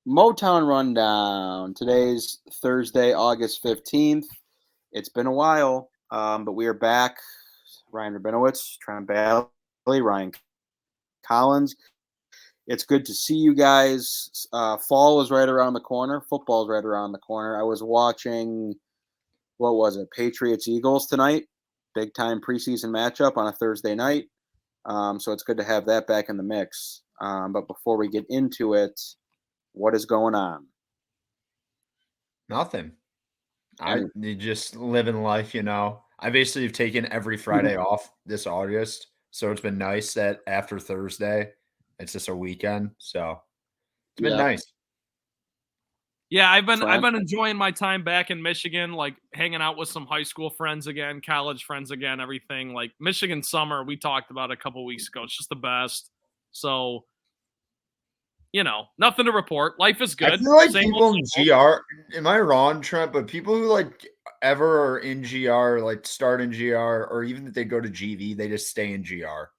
Motown Rundown. Today's Thursday, August 15th. It's been a while, but we are back. Ryan Rabinowitz, Trent Bailey, Ryan Collins. It's good to see you guys. Fall is right around the corner. Football is right around the corner. I was watching, what was it, Patriots-Eagles tonight. Big time preseason matchup on a Thursday night. So it's good to have that back in the mix. But before we get into it, what is going on? Nothing. You just living life, I basically have taken every Friday off this August, so it's been nice that after Thursday, it's just a weekend. So it's been nice. Yeah, I've been enjoying my time back in Michigan, like hanging out with some high school friends again, college friends again, everything. Like Michigan summer, we talked about a couple weeks ago. It's just the best. So, nothing to report. Life is good. I feel like people in GR, am I wrong, Trent? But people who ever are in GR, start in GR, or even if they go to GV, they just stay in GR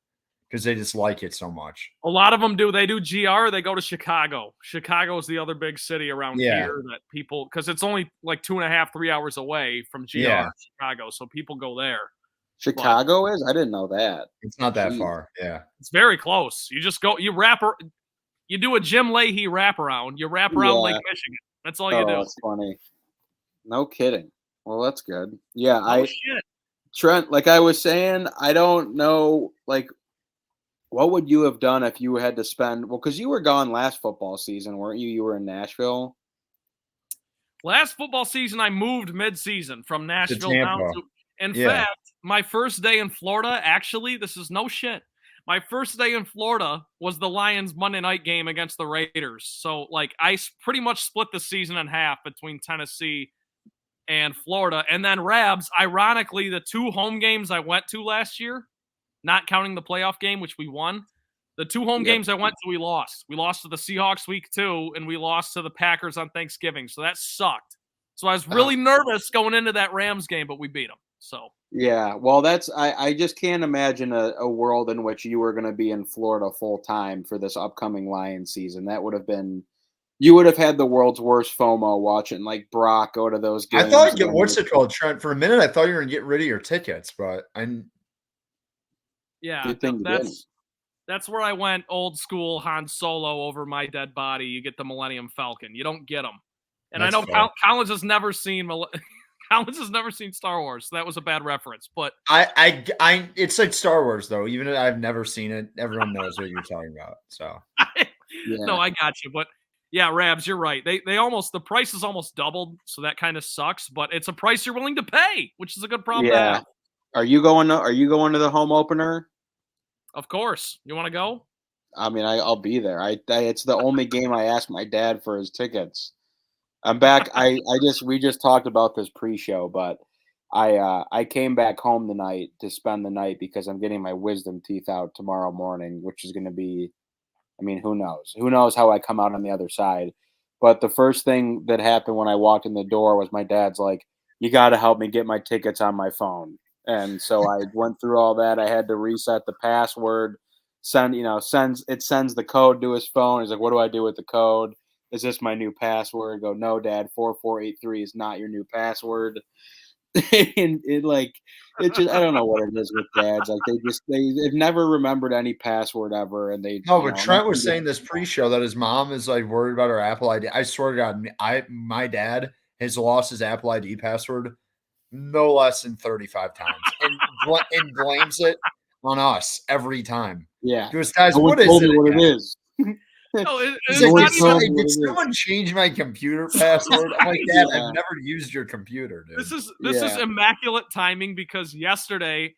because they just like it so much. A lot of them do. They do GR. They go to Chicago. Chicago is the other big city around here that people, because it's only like 2.5, 3 hours away from GR, Chicago. So people go there. Chicago is? I didn't know that. It's not that far. Yeah. It's very close. You just go, you do a Jim Leahy wraparound. You wrap around Lake Michigan. That's all you do. That's funny. No kidding. Well, that's good. Yeah, shit. Trent, like I was saying, I don't know, what would you have done if you had to spend? Well, because you were gone last football season, weren't you? You were in Nashville. Last football season, I moved mid-season from Nashville down to. In fact, my first day in Florida, actually, this is no shit. My first day in Florida was the Lions Monday night game against the Raiders. So, I pretty much split the season in half between Tennessee and Florida. And then Rabs, ironically, the 2 home games I went to last year, not counting the playoff game, which we won, the 2 home games I went to, we lost. We lost to the Seahawks week 2, and we lost to the Packers on Thanksgiving. So that sucked. So I was really nervous going into that Rams game, but we beat them. So yeah, well, I just can't imagine a world in which you were going to be in Florida full time for this upcoming Lions season. That would have been, you would have had the world's worst FOMO watching Brock go to those games. I thought what's it called, Trent? For a minute, I thought you were going to get rid of your tickets, but that's where I went old school Han Solo over my dead body. You get the Millennium Falcon. You don't get them, and I know Collins has never seen. Collins has never seen Star Wars, so that was a bad reference. But it's like Star Wars though. Even if I've never seen it, everyone knows what you're talking about. So no, I got you. But yeah, Rabs, you're right. The price is almost doubled, so that kind of sucks. But it's a price you're willing to pay, which is a good problem to have. Are you going to the home opener? Of course. You want to go? I mean, I'll be there. It's the only game I asked my dad for his tickets. I'm back. We just talked about this pre-show, but I came back home tonight to spend the night because I'm getting my wisdom teeth out tomorrow morning, which is going to be, I mean, who knows? Who knows how I come out on the other side? But the first thing that happened when I walked in the door was my dad's like, "You got to help me get my tickets on my phone." And so I went through all that. I had to reset the password, sends the code to his phone. He's like, "What do I do with the code? Is this my new password?" I go, "No, Dad, 4483 is not your new password." And it's just, I don't know what it is with dads. They've never remembered any password ever. And Trent was saying this pre-show that his mom is worried about her Apple ID. I swear to God, my dad has lost his Apple ID password no less than 35 times and blames it on us every time. Yeah. Because guys, what is it? What it is. No, did someone change my computer password? I'm like, Dad, I've never used your computer, dude. This is immaculate timing because yesterday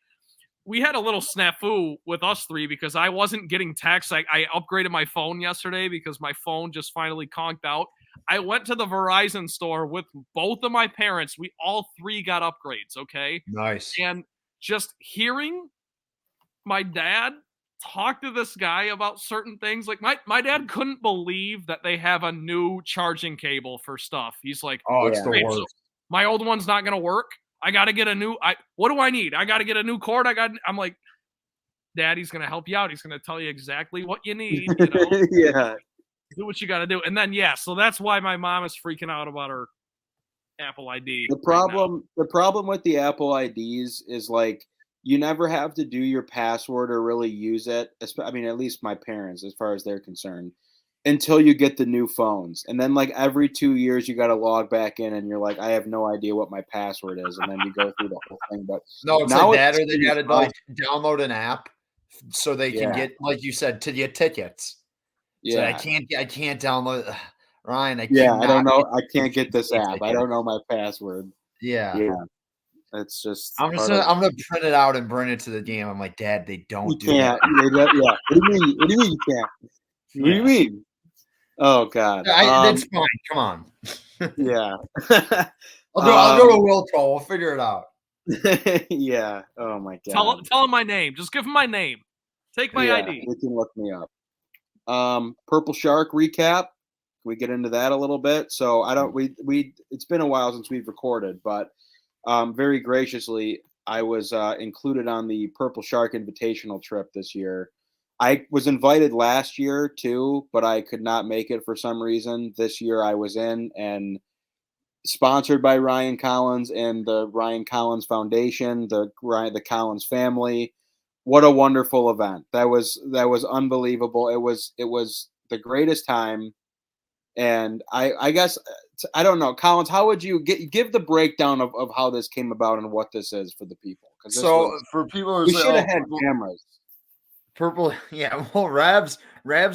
we had a little snafu with us three because I wasn't getting texts. I upgraded my phone yesterday because my phone just finally conked out. I went to the Verizon store with both of my parents. We all 3 got upgrades, okay? Nice. And just hearing my dad talk to this guy about certain things. My dad couldn't believe that they have a new charging cable for stuff. He's like, "Oh, it's the worst. So my old one's not going to work. I got to get a new, what do I need? I got to get a new cord. I'm like, Daddy's going to help you out. He's going to tell you exactly what you need. Yeah. Do what you got to do. And then, so that's why my mom is freaking out about her Apple ID. The problem with the Apple IDs is like you never have to do your password or really use it. I mean, at least my parents, as far as they're concerned, until you get the new phones. And then like every 2 years you got to log back in and you're like, I have no idea what my password is. And then you go through the whole thing. But no, it's like that, or they got to like download an app so they can get, like you said, to get tickets. Yeah. So I can't download Ryan. I don't know. I can't get this app. I don't know my password. Yeah. It's just. I'm gonna print it out and bring it to the game. I'm like, Dad, they don't do that. Yeah. What do you mean? What do you mean you can't? What do you mean? Oh God. It's fine. Come on. Yeah. I'll go to Will Cole. We'll figure it out. Yeah. Oh my God. Tell him my name. Just give him my name. Take my ID. He can look me up. Purple Shark recap. Can we get into that a little bit? So it's been a while since we've recorded, but very graciously, I was included on the Purple Shark Invitational trip this year. I was invited last year too, but I could not make it for some reason. This year I was in, and sponsored by Ryan Collins and the Ryan Collins Foundation, the Collins family. What a wonderful event. That was unbelievable. It was the greatest time. And I guess, I don't know, Collins, how would you give the breakdown of how this came about and what this is for the people? For people, we should have had cameras. Purple, yeah. Well, Rabs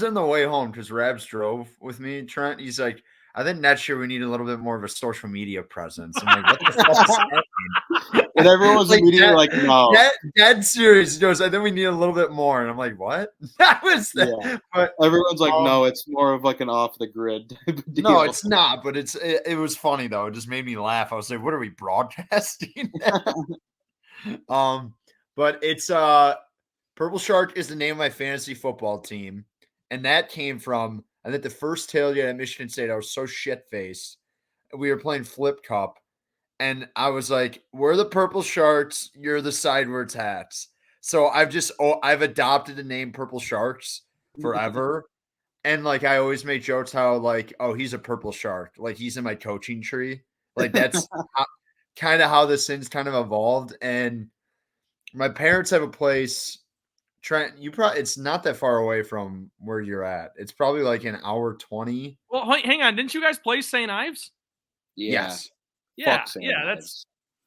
on the way home, because Rabs drove with me, Trent. He's like, I think next year we need a little bit more of a social media presence. I'm like, what the fuck is happening? And everyone's like, immediately like, no. Dead serious. He goes, I think we need a little bit more. And I'm like, what? That was that. Yeah. But everyone's like, no, it's more of like an off the grid. No, it's not. But it was funny though. It just made me laugh. I was like, what are we broadcasting? But it's Purple Shark is the name of my fantasy football team, and that came from, I think, the first tailgate at Michigan State. I was so shit-faced. We were playing Flip Cup, and I was like, we're the Purple Sharks, you're the Sidewards Hats. So I've adopted the name Purple Sharks forever. And like I always make jokes how like, oh, he's a purple shark. Like he's in my coaching tree. Like that's kind of how this thing's kind of evolved. And my parents have a place. Trent, it's not that far away from where you're at. It's probably like an hour 20. Well, hang on. Didn't you guys play St. Ives? Yes. Yeah.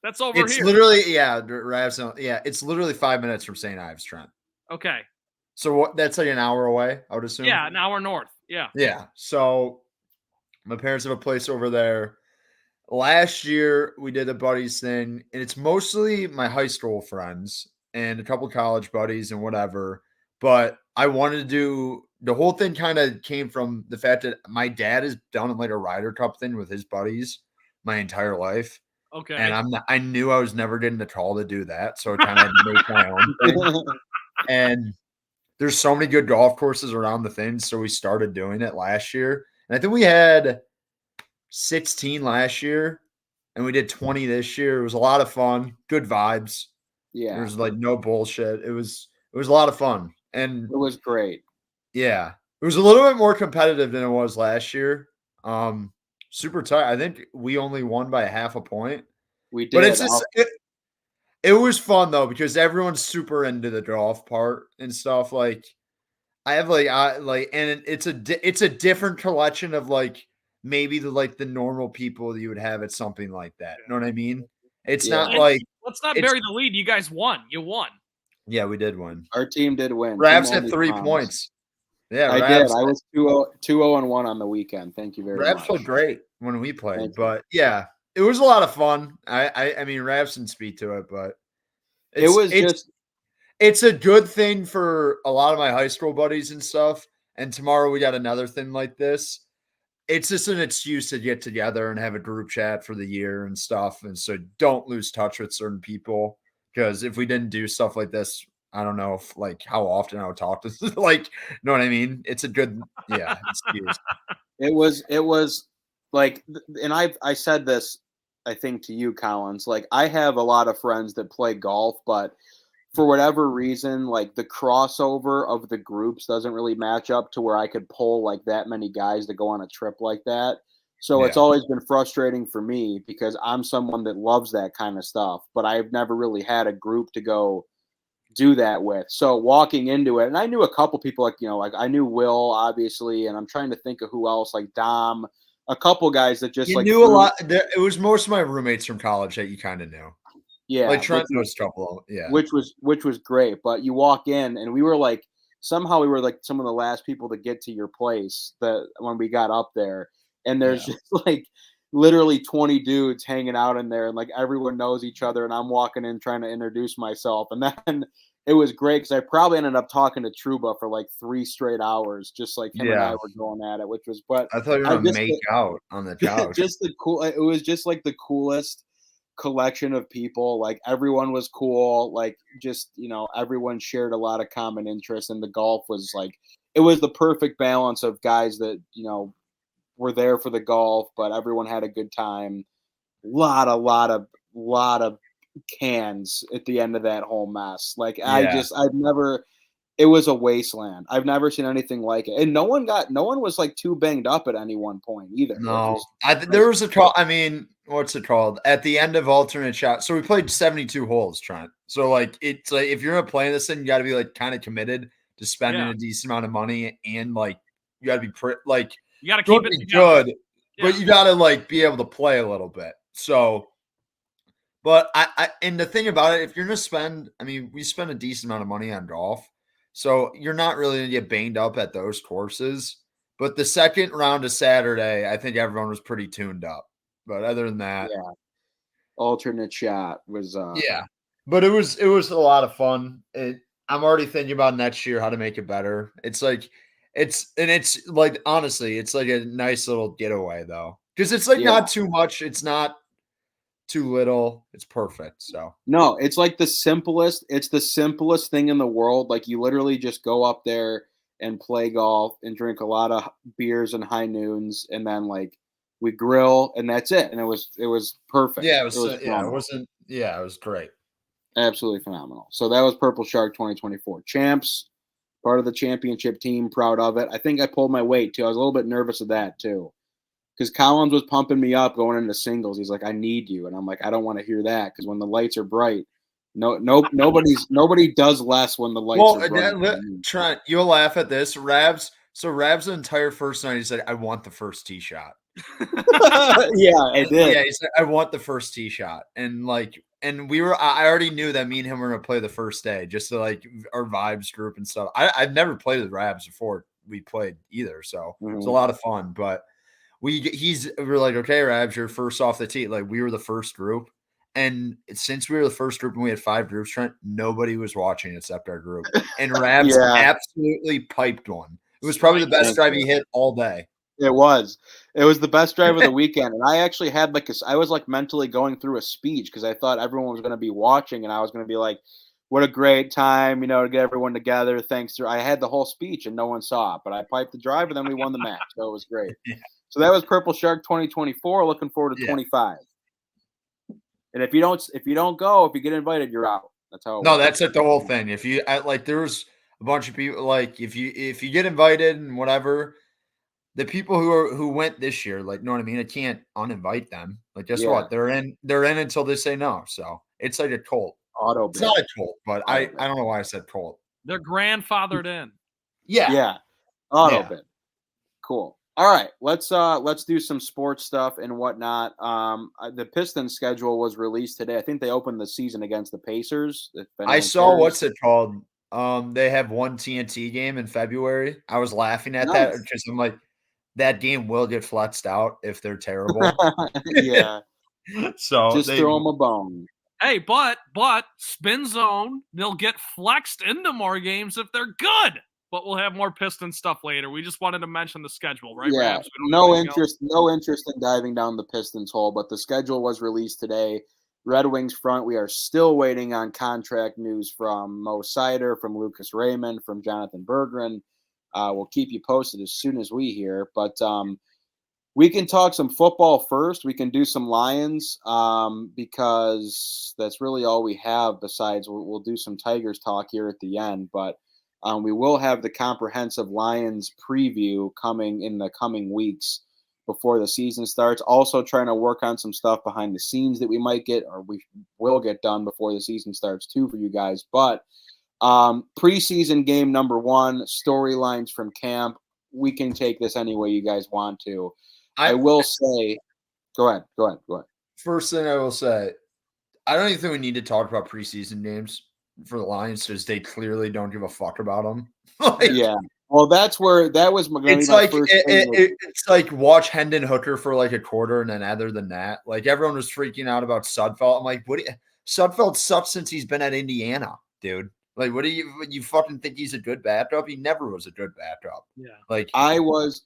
That's over here. It's literally, it's literally 5 minutes from St. Ives, Trent. Okay. So that's like an hour away, I would assume. Yeah, an hour north. Yeah. Yeah. So my parents have a place over there. Last year we did a buddies thing, and it's mostly my high school friends and a couple college buddies and whatever. But I wanted to do the whole thing kind of came from the fact that my dad has done like a Ryder Cup thing with his buddies my entire life. Okay. And I knew I was never getting the call to do that. So I kind of had to make my own thing. And there's so many good golf courses around the thing. So we started doing it last year. And I think we had 16 last year and we did 20 this year. It was a lot of fun. Good vibes. Yeah. There was like no bullshit. It was a lot of fun. And it was great. Yeah. It was a little bit more competitive than it was last year. Super tight. I think we only won by half a point. We did. But it's just it was fun though, because everyone's super into the golf part and stuff. Like I have and it's a different collection of like maybe the normal people that you would have at something like that. You know what I mean? It's not like, let's not bury the lead. You guys won. You won. Yeah, we did win. Our team did win. Rabs had 3 points. Yeah, I did. I was 2-0-1 on the weekend. Thank you very much. Rabs played great when we played, but yeah, it was a lot of fun. I mean, Rabs didn't speak to it, but it's a good thing for a lot of my high school buddies and stuff. And tomorrow we got another thing like this. It's just an excuse to get together and have a group chat for the year and stuff. And so don't lose touch with certain people, because if we didn't do stuff like this, I don't know if like how often I would talk to like, you know what I mean? It's a good, excuse. It was like, and I said this, I think to you, Collins, like I have a lot of friends that play golf, but for whatever reason, like the crossover of the groups doesn't really match up to where I could pull like that many guys to go on a trip like that. So it's always been frustrating for me because I'm someone that loves that kind of stuff, but I've never really had a group to go do that with. So walking into it, and I knew a couple people like I knew Will obviously, and I'm trying to think of who else, like Dom, a couple guys that just you like knew a lot. It was most of my roommates from college that you kind of knew. Yeah, like Trent knows a couple. Yeah, which was great. But you walk in, and we were like somehow we were like some of the last people to get to your place that when we got up there, and there's just like literally 20 dudes hanging out in there, and like everyone knows each other, and I'm walking in trying to introduce myself, and then it was great because I probably ended up talking to Truba for like 3 straight hours, just like him and I were going at it, which was. But I thought you were gonna make out on the couch. Just the cool. It was just like the coolest collection of people. Like everyone was cool. Like just everyone shared a lot of common interests, and the golf was like it was the perfect balance of guys that were there for the golf, but everyone had a good time. Lot of cans at the end of that whole mess. Like I've never. It was a wasteland. I've never seen anything like it, and no one was like too banged up at any one point either. No, there was a call. I mean, what's it called? At the end of alternate shot. So we played 72 holes, Trent. So like it's like if you're gonna play this thing, you got to be like kind of committed to spending a decent amount of money, and like you got to be like you got to keep it good, but you got to like be able to play a little bit. So. But and the thing about it, if you're gonna spend, I mean, we spend a decent amount of money on golf. So you're not really going to get banged up at those courses. But the second round of Saturday, I think everyone was pretty tuned up. But other than that, alternate shot was But it was a lot of fun. I'm already thinking about next year how to make it better. It's like it's like honestly, it's like a nice little getaway though. Because it's like not too much, it's not too little. It's perfect. So no, it's like the simplest thing in the world. Like you literally just go up there and play golf and drink a lot of beers and high noons, and then like we grill and that's it. And it was perfect. Yeah, it was great. Absolutely phenomenal. So that was Purple Shark 2024 champs, part of the championship team. Proud of it. I think I pulled my weight too. I was a little bit nervous of that too. Because Collins was pumping me up going into singles. He's like, "I need you," and I'm like, "I don't want to hear that." Because when the lights are bright, nobody does less when the lights are bright. Trent, you'll laugh at this, Rabs. So Rabs, the entire first night, he said, "I want the first tee shot." Yeah, I did. Yeah, he said, "I want the first tee shot," and like, and I already knew that me and him were gonna play the first day, just to like our vibes group and stuff. I've never played with Rabs before we played either, so it's a lot of fun, but. We're like, okay, Rabs, you're first off the tee. Like we were the first group. And since we were the first group and we had 5 groups, Trent, nobody was watching except our group. And Rabs absolutely piped one. It was probably the best drive he hit all day. It was the best drive of the weekend. And I actually had I was like mentally going through a speech because I thought everyone was going to be watching and I was going to be like, what a great time, to get everyone together. Thanks. I had the whole speech and no one saw it, but I piped the drive and then we won the match. So it was great. So that was Purple Shark 2024. Looking forward to 25. And if you get invited, you're out. That's how. That's like the whole thing. If you there's a bunch of people like if you get invited and whatever, the people who went this year, like, know what I mean? I can't uninvite them. Like, guess what? They're in until they say no. So it's like a cult. It's not a cult, but I don't know why I said cult. They're grandfathered in. Yeah. Auto bid. Cool. All right, let's do some sports stuff and whatnot. The Pistons schedule was released today. I think they opened the season against the Pacers. I saw what's it called. They have one TNT game in February. I was laughing at that because I'm like, that game will get flexed out if they're terrible. Yeah. So just throw them a bone. Hey, but spin zone, they'll get flexed into more games if they're good. But we'll have more Piston stuff later. We just wanted to mention the schedule, right? Yeah, Rabs? no interest in diving down the Pistons hole, but the schedule was released today. Red Wings front, we are still waiting on contract news from Mo Sider, from Lucas Raymond, from Jonathan Berggren. We'll keep you posted as soon as we hear. But We can talk some football first. We can do some Lions because that's really all we have. Besides, we'll do some Tigers talk here at the end, but we will have the comprehensive Lions preview coming in the coming weeks before the season starts. Also, trying to work on some stuff behind the scenes that we might get or we will get done before the season starts too for you guys. But preseason game number 1, storylines from camp. We can take this any way you guys want to. I will say, go ahead. First thing I will say, I don't even think we need to talk about preseason games for the Lions because they clearly don't give a fuck about them. Yeah. Well, that was my it's like first it's like watch Hendon Hooker for like a quarter, and then other than that, like everyone was freaking out about Sudfeld. I'm like, Sudfeld sucks since he's been at Indiana, dude. Like, what do you fucking think he's a good backup? He never was a good backup. Yeah. Like I was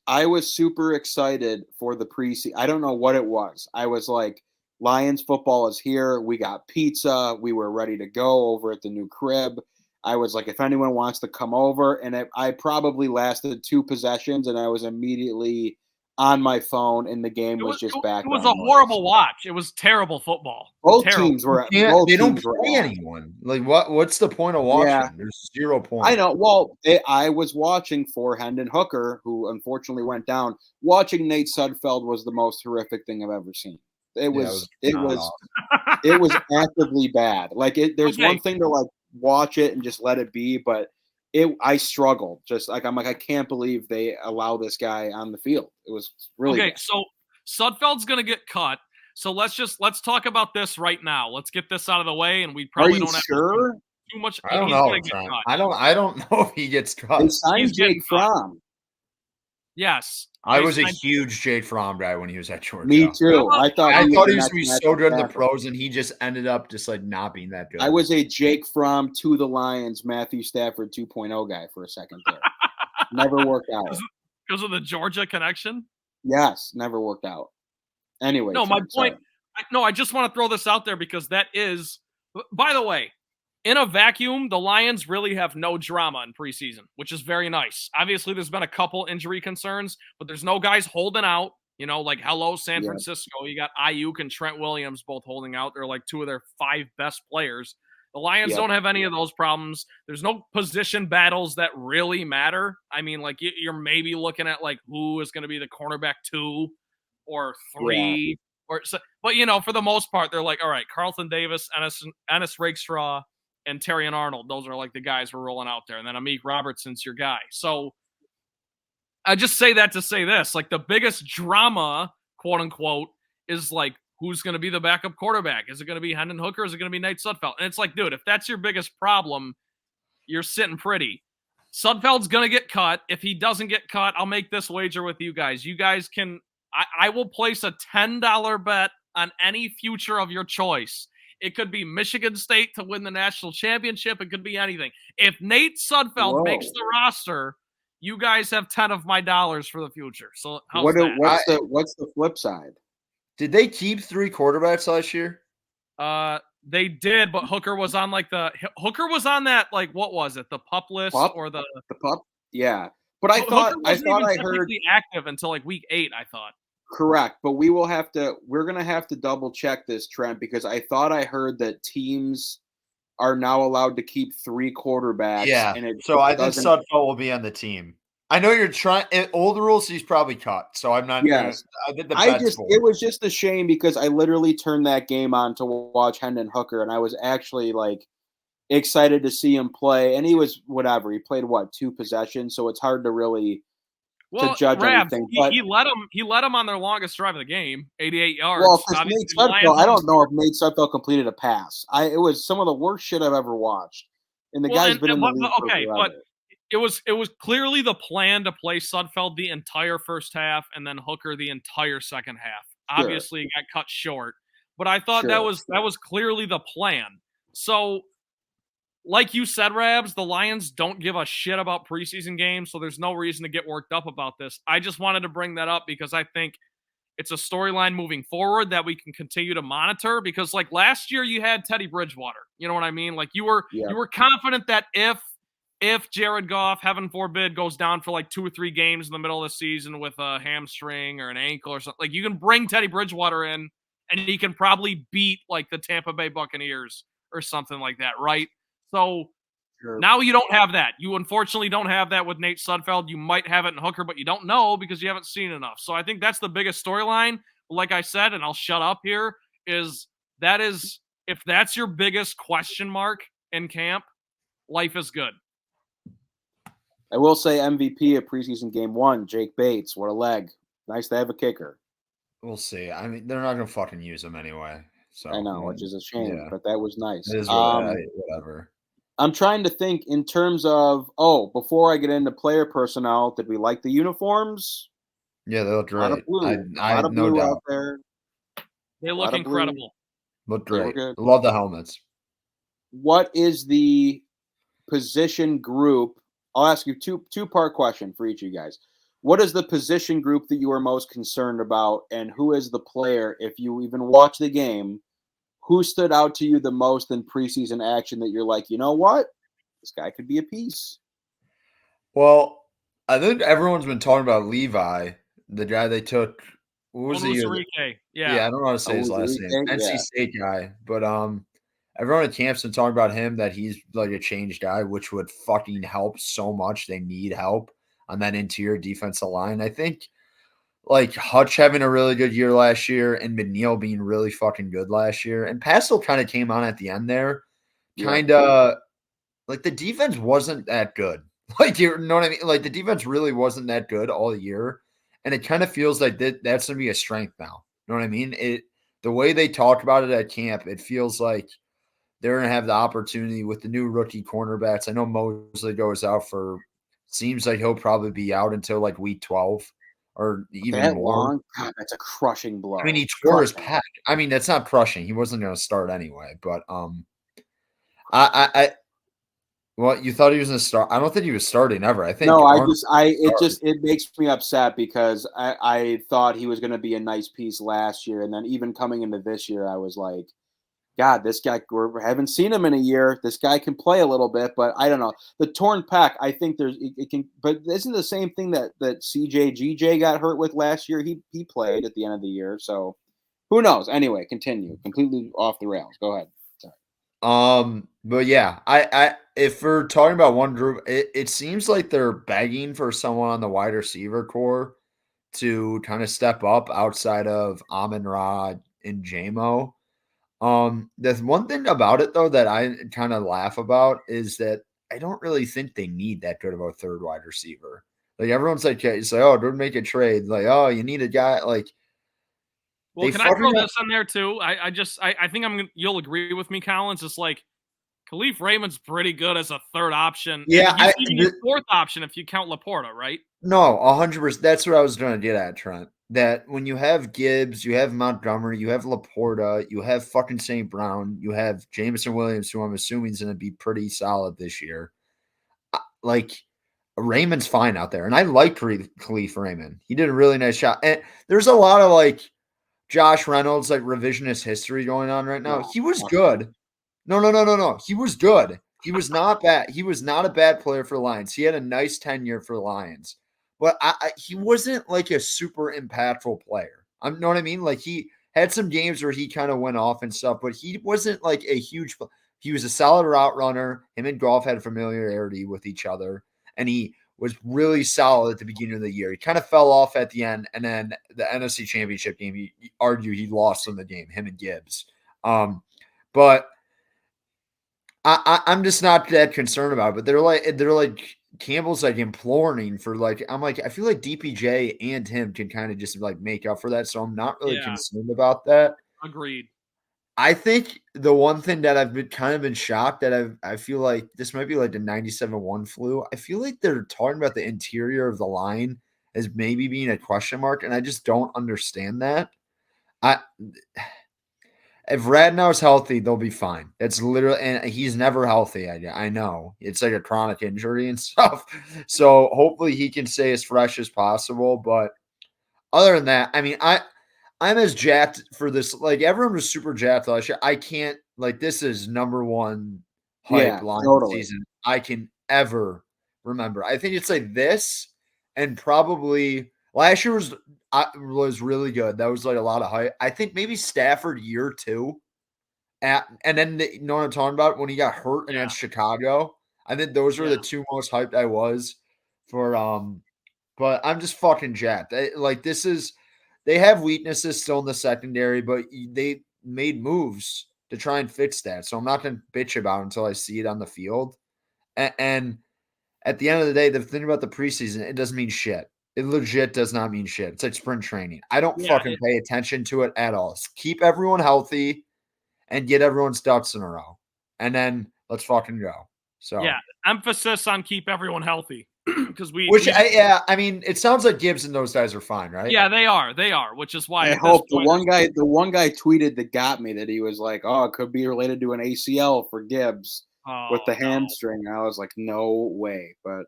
super excited for the preseason. I don't know what it was. I was like, Lions football is here. We got pizza. We were ready to go over at the new crib. I was like, if anyone wants to come over, and I probably lasted 2 possessions, and I was immediately on my phone, and the game was just back. It was a horrible watch. It was terrible football. Both teams were. They don't play anyone. Like what's the point of watching? Yeah. There's 0 point. I know. Well, I was watching for Hendon Hooker, who unfortunately went down. Watching Nate Sudfeld was the most horrific thing I've ever seen. It was actively bad. Like there's one thing to like watch it and just let it be, but I struggled. Just like I'm like, I can't believe they allow this guy on the field. It was really bad. So Sudfeld's gonna get cut. So let's talk about this right now. Let's get this out of the way, and we probably don't have too much. I don't know. I don't know if he gets cut. He's Jake Fromm. Yes. I was a huge Jake Fromm guy when he was at Georgia. Me too. I thought he was going to be so good in the pros, and he just ended up just like not being that good. I was a Jake Fromm to the Lions, Matthew Stafford 2.0 guy for a second there. Never worked out. Because of the Georgia connection? Yes, never worked out. Anyway. No, my point. I just want to throw this out there because that is, by the way, in a vacuum, the Lions really have no drama in preseason, which is very nice. Obviously, there's been a couple injury concerns, but there's no guys holding out. You know, like, hello, San Francisco. You got Ayuk and Trent Williams both holding out. They're like 2 of their 5 best players. The Lions don't have any of those problems. There's no position battles that really matter. I mean, like, you're maybe looking at, like, who is going to be the cornerback 2 or 3. But, you know, for the most part, they're like, all right, Carlton Davis, Ennis Rakestraw, and Terrion Arnold, those are like the guys we're rolling out there. And then Amik Robertson's your guy. So I just say that to say this, like the biggest drama, quote unquote, is like, who's going to be the backup quarterback? Is it going to be Hendon Hooker? Is it going to be Nate Sudfeld? And it's like, dude, if that's your biggest problem, you're sitting pretty. Sudfeld's going to get cut. If he doesn't get cut, I'll make this wager with you guys. You guys can, I will place a $10 bet on any future of your choice. It could be Michigan State to win the national championship. It could be anything. If Nate Sudfeld makes the roster, you guys have 10 of my dollars for the future. So what's the flip side? Did they keep 3 quarterbacks last year? They did, but Hooker was on that, like, what was it? The pup list or the pup? Yeah. But I thought I heard active until like week 8, I thought. Correct, but we're going to have to double check this, Trent, because I thought I heard that teams are now allowed to keep 3 quarterbacks. Yeah, so I think Sudfeld will be on the team. I know you're trying. Old rules, he's probably cut, so I'm not. Yes, it was just a shame because I literally turned that game on to watch Hendon Hooker, and I was actually like excited to see him play. And he was whatever. He played 2 possessions, so it's hard to really. To judge anything, he let him on their longest drive of the game, 88 yards. Well, because Nate Sudfeld, I don't know if Nate Sudfeld completed a pass. It was some of the worst shit I've ever watched, and the guy's been in the league for forever. But it was clearly the plan to play Sudfeld the entire first half and then Hooker the entire second half. Sure. Obviously, it got cut short, but I thought that was clearly the plan. So. Like you said, Rabs, the Lions don't give a shit about preseason games, so there's no reason to get worked up about this. I just wanted to bring that up because I think it's a storyline moving forward that we can continue to monitor because, like, last year you had Teddy Bridgewater. You know what I mean? Like, you were confident that if if Jared Goff, heaven forbid, goes down for like 2 or 3 games in the middle of the season with a hamstring or an ankle or something, like you can bring Teddy Bridgewater in and he can probably beat like the Tampa Bay Buccaneers or something like that, right? So now you don't have that. You unfortunately don't have that with Nate Sudfeld. You might have it in Hooker, but you don't know because you haven't seen enough. So I think that's the biggest storyline. Like I said, and I'll shut up here, is if that's your biggest question mark in camp, life is good. I will say MVP of preseason game 1, Jake Bates. What a leg. Nice to have a kicker. We'll see. I mean, they're not going to fucking use him anyway. So I know, which is a shame, but that was nice. It is whatever. I'm trying to think in terms of, before I get into player personnel, did we like the uniforms? Yeah, they look great. A lot of blue. I have no doubt. Out there. They look incredible. Look great. Love the helmets. What is the position group? I'll ask you two-part question for each of you guys. What is the position group that you are most concerned about, and who is the player, if you even watch the game, who stood out to you the most in preseason action that you're like, you know what? This guy could be a piece. Well, I think everyone's been talking about Levi, the guy they took. What was he? Yeah, I don't know how to say his last name. NC State guy. But everyone at camp's been talking about him, that he's like a change guy, which would fucking help so much. They need help on that interior defensive line. I think like Hutch having a really good year last year and McNeil being really fucking good last year. And Pastel kind of came on at the end there. Kind of like the defense wasn't that good. Like, you know what I mean? Like the defense really wasn't that good all year. And it kind of feels like that's going to be a strength now. You know what I mean? The way they talked about it at camp, it feels like they're going to have the opportunity with the new rookie cornerbacks. I know Mosley goes out seems like he'll probably be out until like week 12 or even that more. Long? God, that's a crushing blow. I mean, he tore his pec. I mean, that's not crushing. He wasn't going to start anyway, but well, you thought he was going to start. I don't think he was starting ever. I think it makes me upset because I thought he was going to be a nice piece last year, and then even coming into this year, I was like, God, this guy, we haven't seen him in a year. This guy can play a little bit, but I don't know. The torn pec, I think it can, but isn't the same thing that CJ got hurt with last year? He played at the end of the year, so who knows? Anyway, continue. Completely off the rails. Go ahead. Sorry. But yeah, I if we're talking about one group, it seems like they're begging for someone on the wide receiver core to kind of step up outside of Amon-Ra and JMO. The one thing about it though that I kind of laugh about is that I don't really think they need that good of a third wide receiver. Like everyone's like, it's like, oh, don't make a trade. Like, oh, you need a guy like. Well, can I throw this in there too? I think you'll agree with me, Collins. It's like Khalif Raymond's pretty good as a third option. Yeah, he's fourth option if you count Laporta, right? No, 100%. That's what I was trying to get at, Trent. That when you have Gibbs, you have Montgomery, you have Laporta, you have fucking St. Brown, you have Jameson Williams, who I'm assuming is going to be pretty solid this year. Like, Raymond's fine out there. And I like Khalif Raymond. He did a really nice job. And there's a lot of, like, Josh Reynolds, like, revisionist history going on right now. He was good. No. He was good. He was not bad. He was not a bad player for the Lions. He had a nice tenure for the Lions. But he wasn't like a super impactful player. You know what I mean? Like he had some games where he kind of went off and stuff, but he wasn't like a huge – he was a solid route runner. Him and Goff had familiarity with each other, and he was really solid at the beginning of the year. He kind of fell off at the end, and then the NFC Championship game, he argued he lost in the game, him and Gibbs. But I'm just not that concerned about it. But they're like Campbell's like imploring for like, I'm like, I feel like DPJ and him can kind of just like make up for that. So I'm not really concerned about that. Agreed. I think the one thing that I've been shocked that I feel like this might be like the 97-1 flu. I feel like they're talking about the interior of the line as maybe being a question mark. And I just don't understand that. If Radnow's healthy, they'll be fine. It's literally, and he's never healthy. I know it's like a chronic injury and stuff. So hopefully he can stay as fresh as possible. But other than that, I mean, I'm as jacked for this. Like everyone was super jacked last year. I can't like this is number one hype line season I can ever remember. I think it's like this and probably last year was really good. That was like a lot of hype. I think maybe Stafford year 2. And then you know what I'm talking about when he got hurt against Chicago. I think those were the 2 most hyped I was for. But I'm just fucking jacked. They have weaknesses still in the secondary, but they made moves to try and fix that. So I'm not going to bitch about it until I see it on the field. And at the end of the day, the thing about the preseason, it doesn't mean shit. It legit does not mean shit. It's like spring training. I don't fucking pay attention to it at all. Keep everyone healthy and get everyone's ducks in a row. And then let's fucking go. So emphasis on keep everyone healthy. Because I mean, it sounds like Gibbs and those guys are fine, right? Yeah, they are, which is why I hope the one guy tweeted that got me that he was like, oh, it could be related to an ACL for Gibbs with the hamstring. I was like, no way. But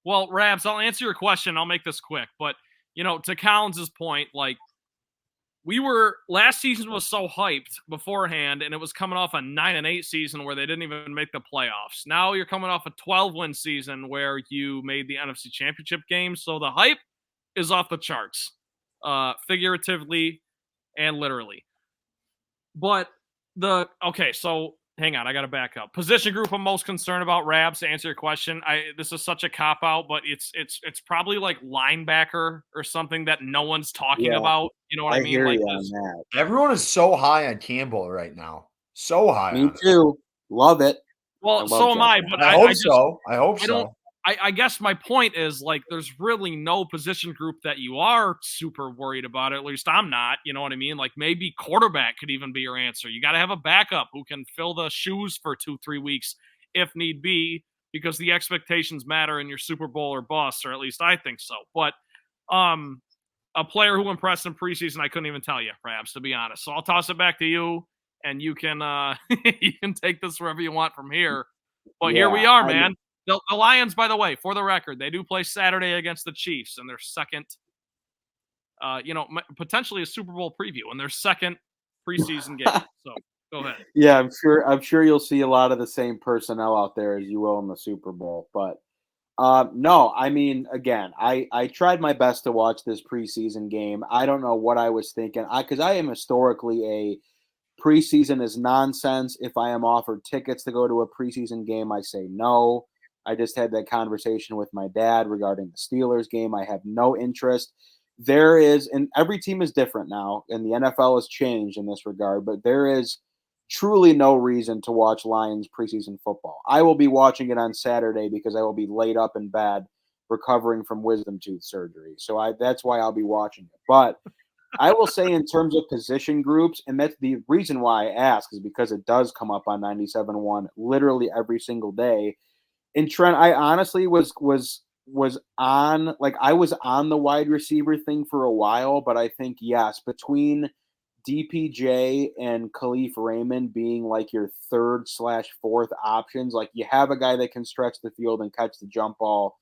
well, Rabs, I'll answer your question. I'll make this quick, but to Collins' point, like last season was so hyped beforehand, and it was coming off a 9-8 season where they didn't even make the playoffs. Now you're coming off a 12-win season where you made the NFC Championship game, so the hype is off the charts, figuratively and literally. But so hang on, I got to back up. Position group I'm most concerned about, Rabs, to answer your question. This is such a cop out, but it's probably like linebacker or something that no one's talking about. You know what I mean? Hear like you on that. Everyone is so high on Campbell right now. So high. Me too. Love it. Well, so am I. But I hope so. I hope so. I guess my point is, like, there's really no position group that you are super worried about. At least I'm not. You know what I mean? Like, maybe quarterback could even be your answer. You got to have a backup who can fill the shoes for 2-3 weeks if need be, because the expectations matter in your Super Bowl or bust, or at least I think so. But a player who impressed in preseason, I couldn't even tell you, perhaps, to be honest. So I'll toss it back to you, and you can you can take this wherever you want from here. But here we are, man. The Lions, by the way, for the record, they do play Saturday against the Chiefs in their second, potentially a Super Bowl preview in their second preseason game. So go ahead. Yeah, I'm sure you'll see a lot of the same personnel out there as you will in the Super Bowl. But no, I mean, again, I tried my best to watch this preseason game. I don't know what I was thinking, because I am historically a preseason is nonsense. If I am offered tickets to go to a preseason game, I say no. I just had that conversation with my dad regarding the Steelers game. I have no interest. There is, and every team is different now, and the NFL has changed in this regard, but there is truly no reason to watch Lions preseason football. I will be watching it on Saturday because I will be laid up in bed recovering from wisdom tooth surgery. So that's why I'll be watching it. But I will say in terms of position groups, and that's the reason why I ask is because it does come up on 97.1 literally every single day. And Trent, I honestly was on, like, I was on the wide receiver thing for a while, but I think, yes, between DPJ and Khalif Raymond being like your 3rd/4th options, like you have a guy that can stretch the field and catch the jump ball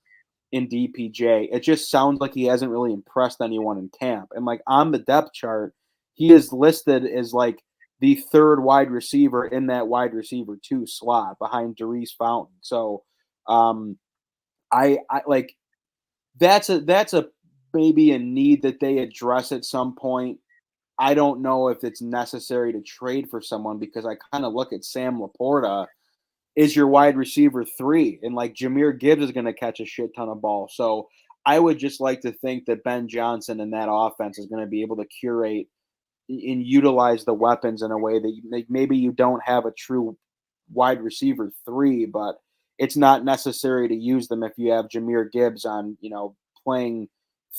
in DPJ. It just sounds like he hasn't really impressed anyone in camp. And like on the depth chart, he is listed as like the 3rd wide receiver in that wide receiver 2 slot behind Darius Fountain. So I like that's a maybe a need that they address at some point. I don't know if it's necessary to trade for someone because I kind of look at Sam Laporta is your wide receiver 3, and like Jahmyr Gibbs is going to catch a shit ton of balls. So I would just like to think that Ben Johnson and that offense is going to be able to curate and utilize the weapons in a way that maybe you don't have a true wide receiver 3, but it's not necessary to use them if you have Jahmyr Gibbs on, playing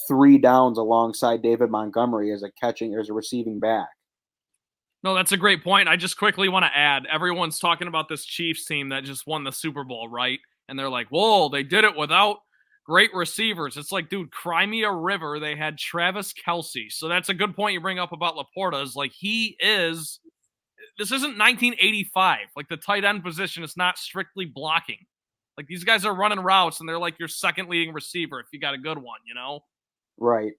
3 downs alongside David Montgomery as a receiving back. No, that's a great point. I just quickly want to add, everyone's talking about this Chiefs team that just won the Super Bowl, right? And they're like, whoa, they did it without great receivers. It's like, dude, cry me a river. They had Travis Kelce. So that's a good point you bring up about Laporta is like, this isn't 1985. Like the tight end position is not strictly blocking. Like these guys are running routes and they're like your second leading receiver if you got a good one, Right.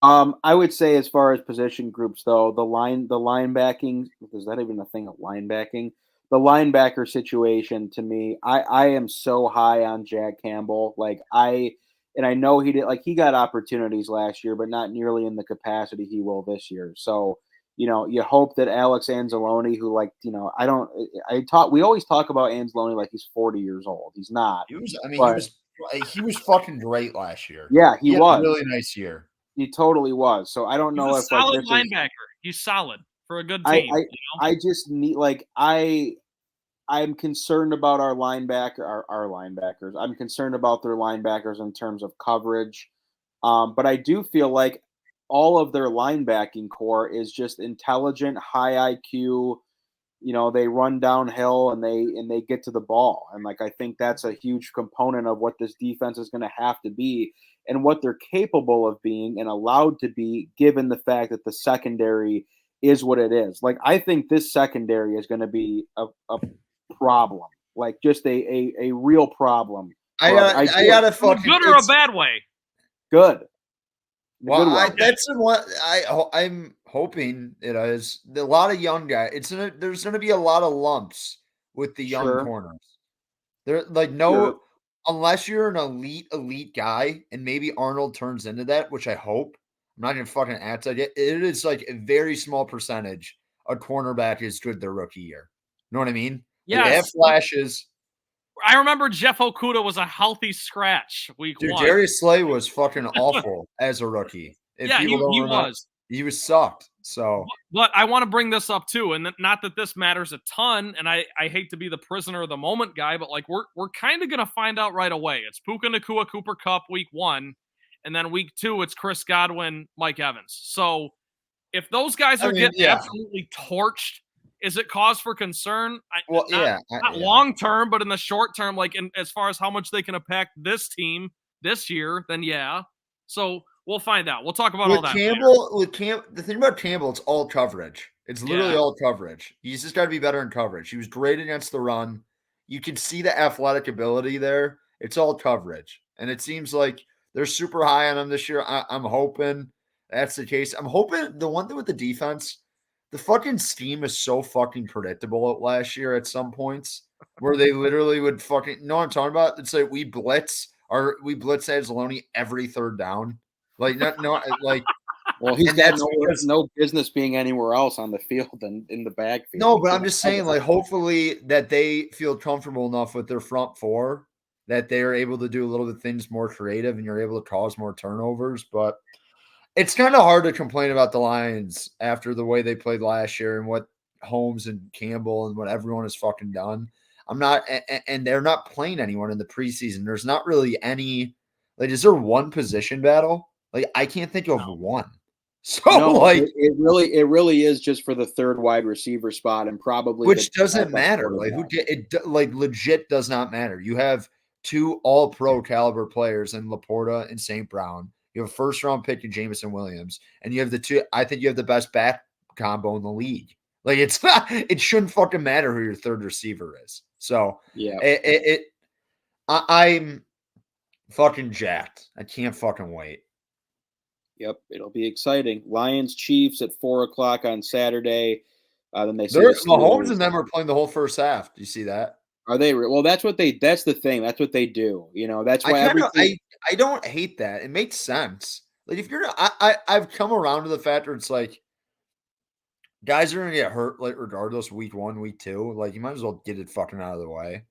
I would say as far as position groups though, the linebacking, is that even a thing of linebacking? linebacker situation to me, I am so high on Jack Campbell. Like I know he got opportunities last year, but not nearly in the capacity he will this year. So, you hope that Alex Anzalone, who we always talk about Anzalone like he's 40 years old. He's not. He was fucking great last year. Yeah, he was a really nice year. He totally was. So I don't know if solid linebacker. He's solid for a good team. I just need I'm concerned about our linebackers. I'm concerned about their linebackers in terms of coverage. But I do feel like all of their linebacking core is just intelligent, high IQ. They run downhill and they get to the ball. And I think that's a huge component of what this defense is going to have to be and what they're capable of being and allowed to be, given the fact that the secondary is what it is. I think this secondary is going to be a problem, just a real problem. I gotta fucking good or a bad way. Good. Well, that's what I'm hoping it is. A lot of young guys. There's gonna be a lot of lumps with the young corners. They're unless you're an elite guy, and maybe Arnold turns into that, which I hope. I'm not gonna fucking act like it. It is a very small percentage a cornerback is good their rookie year. You know what I mean? Yeah, they have flashes. I remember Jeff Okudah was a healthy scratch week one. Darius Slay was fucking awful as a rookie. He was. He was sucked. So, but I want to bring this up too, and not that this matters a ton. And I hate to be the prisoner of the moment guy, but we're kind of gonna find out right away. It's Puka Nacua, Cooper Kupp week 1, and then week 2 it's Chris Godwin, Mike Evans. So if those guys are getting absolutely torched, is it cause for concern? Not long term, but in the short term, as far as how much they can impact this team this year, then yeah. So we'll find out. We'll talk about all that. The thing about Campbell, it's all coverage. It's literally all coverage. He's just got to be better in coverage. He was great against the run. You can see the athletic ability there. It's all coverage, and it seems like they're super high on him this year. I'm hoping that's the case. I'm hoping the one thing with the defense. The fucking scheme is so fucking predictable last year at some points where they literally would fucking know what I'm talking about. It's like we blitz Anzalone every third down. Well, he's got no business being anywhere else on the field than in the backfield. No, but I'm just saying, hopefully that they feel comfortable enough with their front four that they are able to do a little bit things more creative and you're able to cause more turnovers. But it's kind of hard to complain about the Lions after the way they played last year and what Holmes and Campbell and what everyone has fucking done. And they're not playing anyone in the preseason. There's not really any, is there one position battle? I can't think of one. So it really is just for the third wide receiver spot and probably which doesn't matter. Legit does not matter. You have 2 all-pro caliber players in Laporta and St. Brown. You have a first-round pick in Jameson Williams, and you have I think you have the best back combo in the league. It shouldn't fucking matter who your third receiver is. So yeah, I'm fucking jacked. I can't fucking wait. Yep, it'll be exciting. Lions Chiefs at 4:00 on Saturday. Then Mahomes and them are playing the whole first half. Do you see that? Are they? Well, that's the thing. That's what they do. That's why I don't hate that. It makes sense. If you're I've come around to the fact where it's guys are gonna get hurt regardless week 1, week 2. You might as well get it fucking out of the way.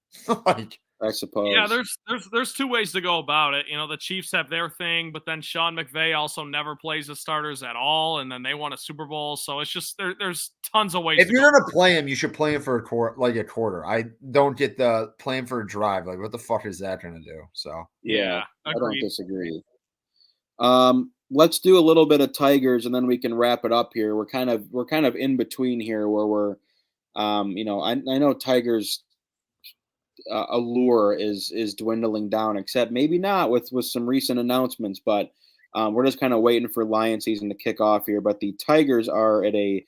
I suppose. Yeah, there's 2 ways to go about it. The Chiefs have their thing, but then Sean McVay also never plays the starters at all, and then they won a Super Bowl. So it's just there's tons of ways. If you're gonna play him, you should play him for a quarter. I don't get the playing for a drive. What the fuck is that gonna do? So yeah, I don't disagree. Let's do a little bit of Tigers, and then we can wrap it up here. We're kind of in between here, where we're, I know Tigers. Allure is dwindling down, except maybe not with some recent announcements, but we're just kind of waiting for Lion season to kick off here. But the Tigers are at a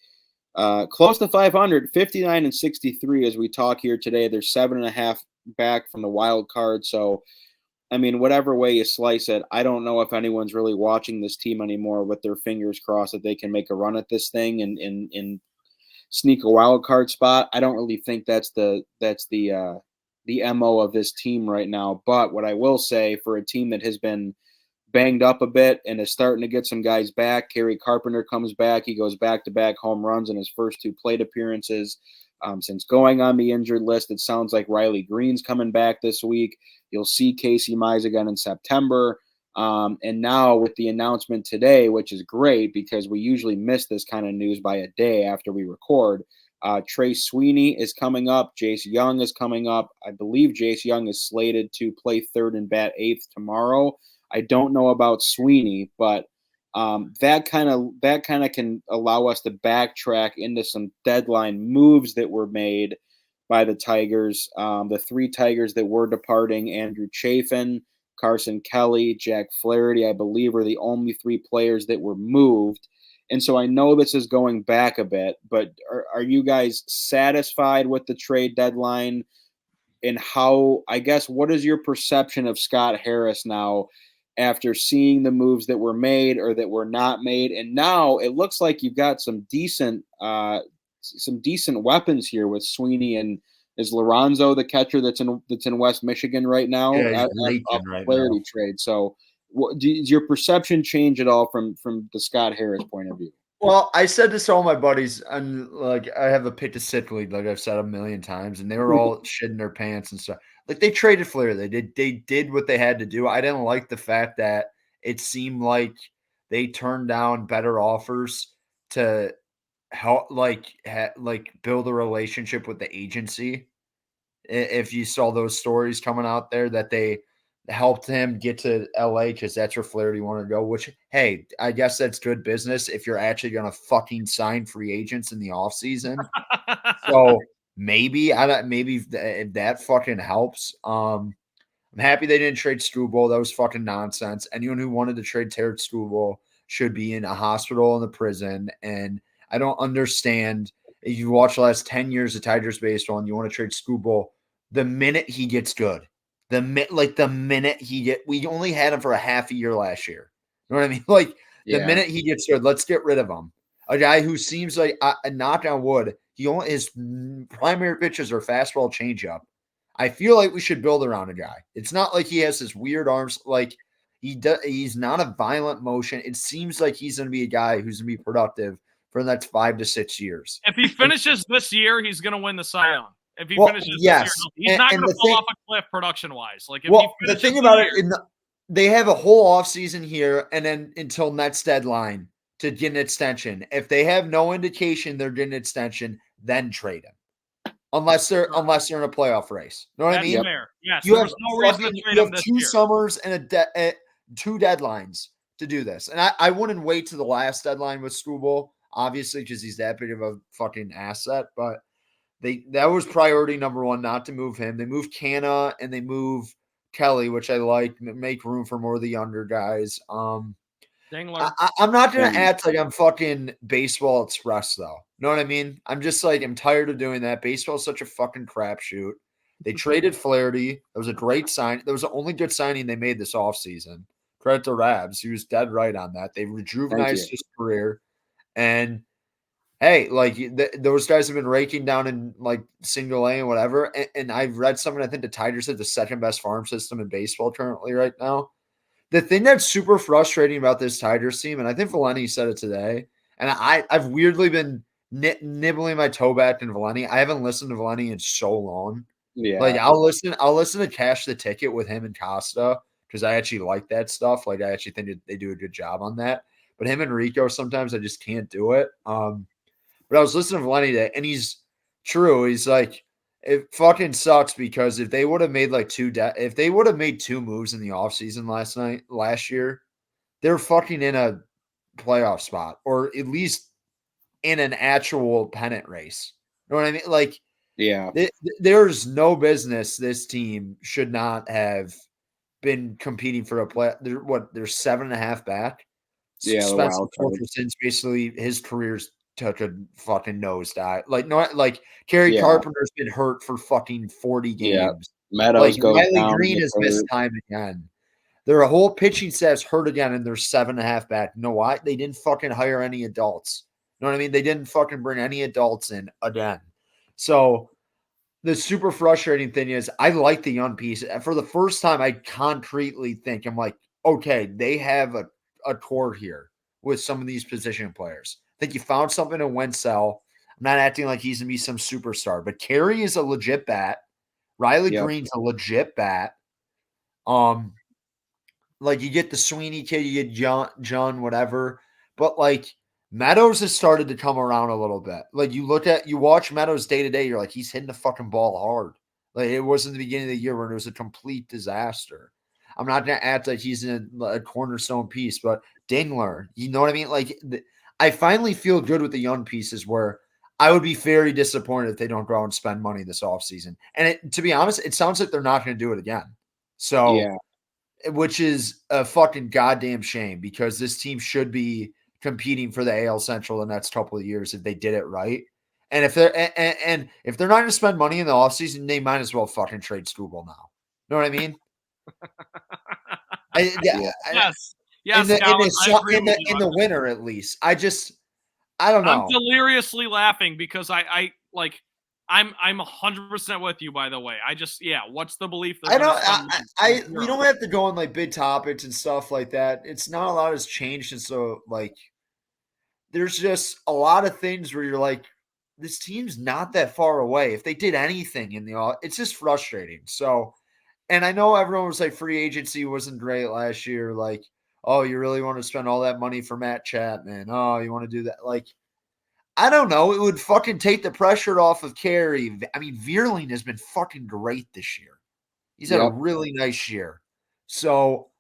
close to 500, 59-63 as we talk here today. They're 7.5 back from the wild card. So, whatever way you slice it, I don't know if anyone's really watching this team anymore with their fingers crossed that they can make a run at this thing and sneak a wild card spot. I don't really think that's the MO of this team right now. But what I will say, for a team that has been banged up a bit and is starting to get some guys back, Kerry Carpenter comes back. He goes back-to-back home runs in his first 2 plate appearances. Since going on the injured list, it sounds like Riley Green's coming back this week. You'll see Casey Mize again in September. And now with the announcement today, which is great because we usually miss this kind of news by a day after we record, Trey Sweeney is coming up. Jace Young is coming up. I believe Jace Young is slated to play 3rd and bat 8th tomorrow. I don't know about Sweeney, but that kind of can allow us to backtrack into some deadline moves that were made by the Tigers. The 3 Tigers that were departing: Andrew Chafin, Carson Kelly, Jack Flaherty, I believe, are the only 3 players that were moved. And so I know this is going back a bit, but are you guys satisfied with the trade deadline? And how, I guess, what is your perception of Scott Harris now after seeing the moves that were made or that were not made? And now it looks like you've got some decent weapons here with Sweeney, and is Lorenzo the catcher that's in West Michigan right now? Yeah, he's right Flaherty now. trade. So does your perception change at all from the Scott Harris point of view? Well, I said this to all my buddies, and like I have a pick to sick league, like I've said a million times, and they were all shitting their pants and stuff. Like, they traded Flaherty. They did what they had to do. I didn't like the fact that it seemed like they turned down better offers to help, like build a relationship with the agency. If you saw those stories coming out there that they helped him get to LA because that's where Flaherty wanted to go, which, hey, I guess that's good business if you're actually going to fucking sign free agents in the offseason. So maybe if that fucking helps. I'm happy they didn't trade Struble. That was fucking nonsense. Anyone who wanted to trade Terrence Struble should be in a hospital in the prison. And I don't understand. If you watch the last 10 years of Tigers baseball and you want to trade Struble, the minute he gets good, the minute we only had him for a half a year last year. You know what I mean? Like, the minute he gets good, let's get rid of him. A guy who seems like, a knock on wood, his primary pitches are fastball, changeup. I feel like we should build around a guy. It's not like he has his weird arms. Like, he's not a violent motion. It seems like he's going to be a guy who's going to be productive for the next 5 to 6 years. If he finishes this year, he's going to win the Cy Young. If he finishes this year, he's not going to fall off a cliff production-wise. Like, the thing about it, they have a whole offseason here and then until next deadline to get an extension. If they have no indication they're getting an extension, then trade him. Unless they're in a playoff race. You know what I mean? Fair. Yes, you have no reason to trade him this year. 2 summers and 2 deadlines to do this. And I wouldn't wait to the last deadline with Struble, obviously, because he's that big of a fucking asset. But that was priority number 1, not to move him. They moved Canna and they moved Kelly, which I like, make room for more of the younger guys. I'm not going to act like I'm fucking Baseball Express, though. You know what I mean? I'm just like, I'm tired of doing that. Baseball is such a fucking crapshoot. They traded Flaherty. That was a great sign. That was the only good signing they made this offseason. Credit to Rabs. He was dead right on that. They rejuvenized his career. And, hey, like, those guys have been raking down in, like, single A and whatever. And I've read something, I think the Tigers have the second best farm system in baseball currently right now. The thing that's super frustrating about this Tigers team, and I think Valenti said it today, and I've weirdly been nibbling my toe back in Valenti. I haven't listened to Valenti in so long. Yeah. Like, I'll listen to Cash the Ticket with him and Costa because I actually like that stuff. Like, I actually think they do a good job on that. But him and Rico, sometimes I just can't do it. But I was listening to Valenti today, and he's true. He's like, it fucking sucks because if they would have made like 2 moves in the offseason last year, they're fucking in a playoff spot or at least in an actual pennant race. You know what I mean? Like, there's no business this team should not have been competing for a play. They're 7.5 back. Yeah, Spencer Torkelson's basically his career's took a fucking nosedive. Like Kerry Carpenter's been hurt for fucking 40 games. Yeah. Meadows goes Riley down. Green has missed time again. Their whole pitching staff's hurt again, and they're 7.5 back. You know why? They didn't fucking hire any adults. know what I mean? They didn't fucking bring any adults in again. So the super frustrating thing is I like the young piece. For the first time, I concretely think I'm like, okay, they have a core here with some of these position players. I think you found something in Wenzel. I'm not acting like he's gonna be some superstar, but Carey is a legit bat. Riley Green's a legit bat. Like you get the Sweeney kid, you get John, whatever. But like Meadows has started to come around a little bit. Like you watch Meadows day to day, you're like, he's hitting the fucking ball hard. Like it wasn't the beginning of the year when it was a complete disaster. I'm not gonna act like he's in a cornerstone piece, but Dingler, you know what I mean? Like I finally feel good with the young pieces where I would be very disappointed if they don't go out and spend money this offseason. And to be honest, it sounds like they're not going to do it again. So, which is a fucking goddamn shame because this team should be competing for the AL Central the next couple of years if they did it right. And if they're and if they're not going to spend money in the offseason, they might as well fucking trade Stubble now. Know what I mean? Yes. In the winter, at least. I don't know. I'm deliriously laughing because I'm 100% with you, by the way. What's the belief? We don't have to go on like big topics and stuff like that. It's not a lot has changed. And so like, there's just a lot of things where you're like, this team's not that far away. If they did anything it's just frustrating. So, and I know everyone was like free agency wasn't great last year. Like, oh, you really want to spend all that money for Matt Chapman? Oh, you want to do that? Like, I don't know. It would fucking take the pressure off of Carey. I mean, Vierling has been fucking great this year. He's had a really nice year. So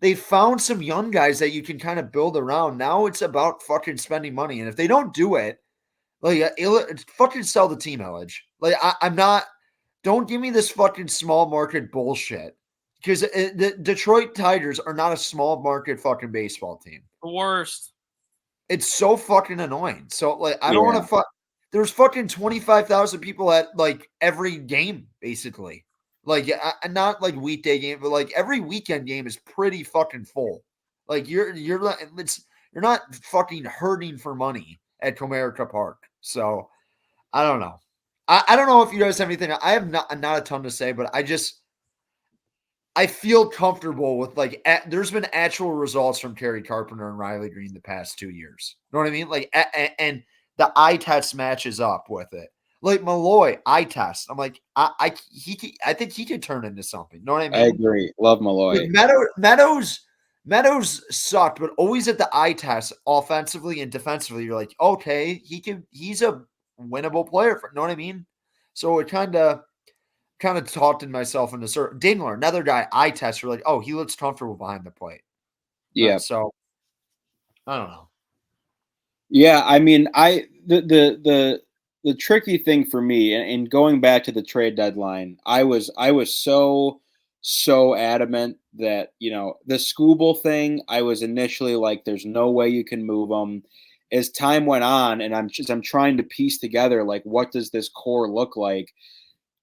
they found some young guys that you can kind of build around. Now it's about fucking spending money. And if they don't do it, like, fucking sell the team, Illich. Like, I'm not – don't give me this fucking small market bullshit. Because the Detroit Tigers are not a small market fucking baseball team. The worst. It's so fucking annoying. So, like, I don't want to there's fucking 25,000 people at, like, every game, basically. Like, not, like, weekday game, but, like, every weekend game is pretty fucking full. Like, you're not fucking hurting for money at Comerica Park. So, I don't know. I don't know if you guys have anything. I have not a ton to say, but I feel comfortable with, like, there's been actual results from Kerry Carpenter and Riley Green the past 2 years. You know what I mean? Like, and the eye test matches up with it. Like Malloy, eye test. I'm like, I think he could turn into something. You know what I mean? I agree. Love Malloy. Like Meadows sucked, but always at the eye test, offensively and defensively, you're like, okay, he's a winnable player. You know what I mean? So it kind of talked in myself into certain Dingler, another guy eye test. You're like, oh, he looks comfortable behind the plate. Yeah. So I don't know. Yeah, I mean, the tricky thing for me, and going back to the trade deadline, I was so adamant that, you know, the Skubal thing, I was initially like, there's no way you can move them. As time went on, and I'm trying to piece together, like, what does this core look like?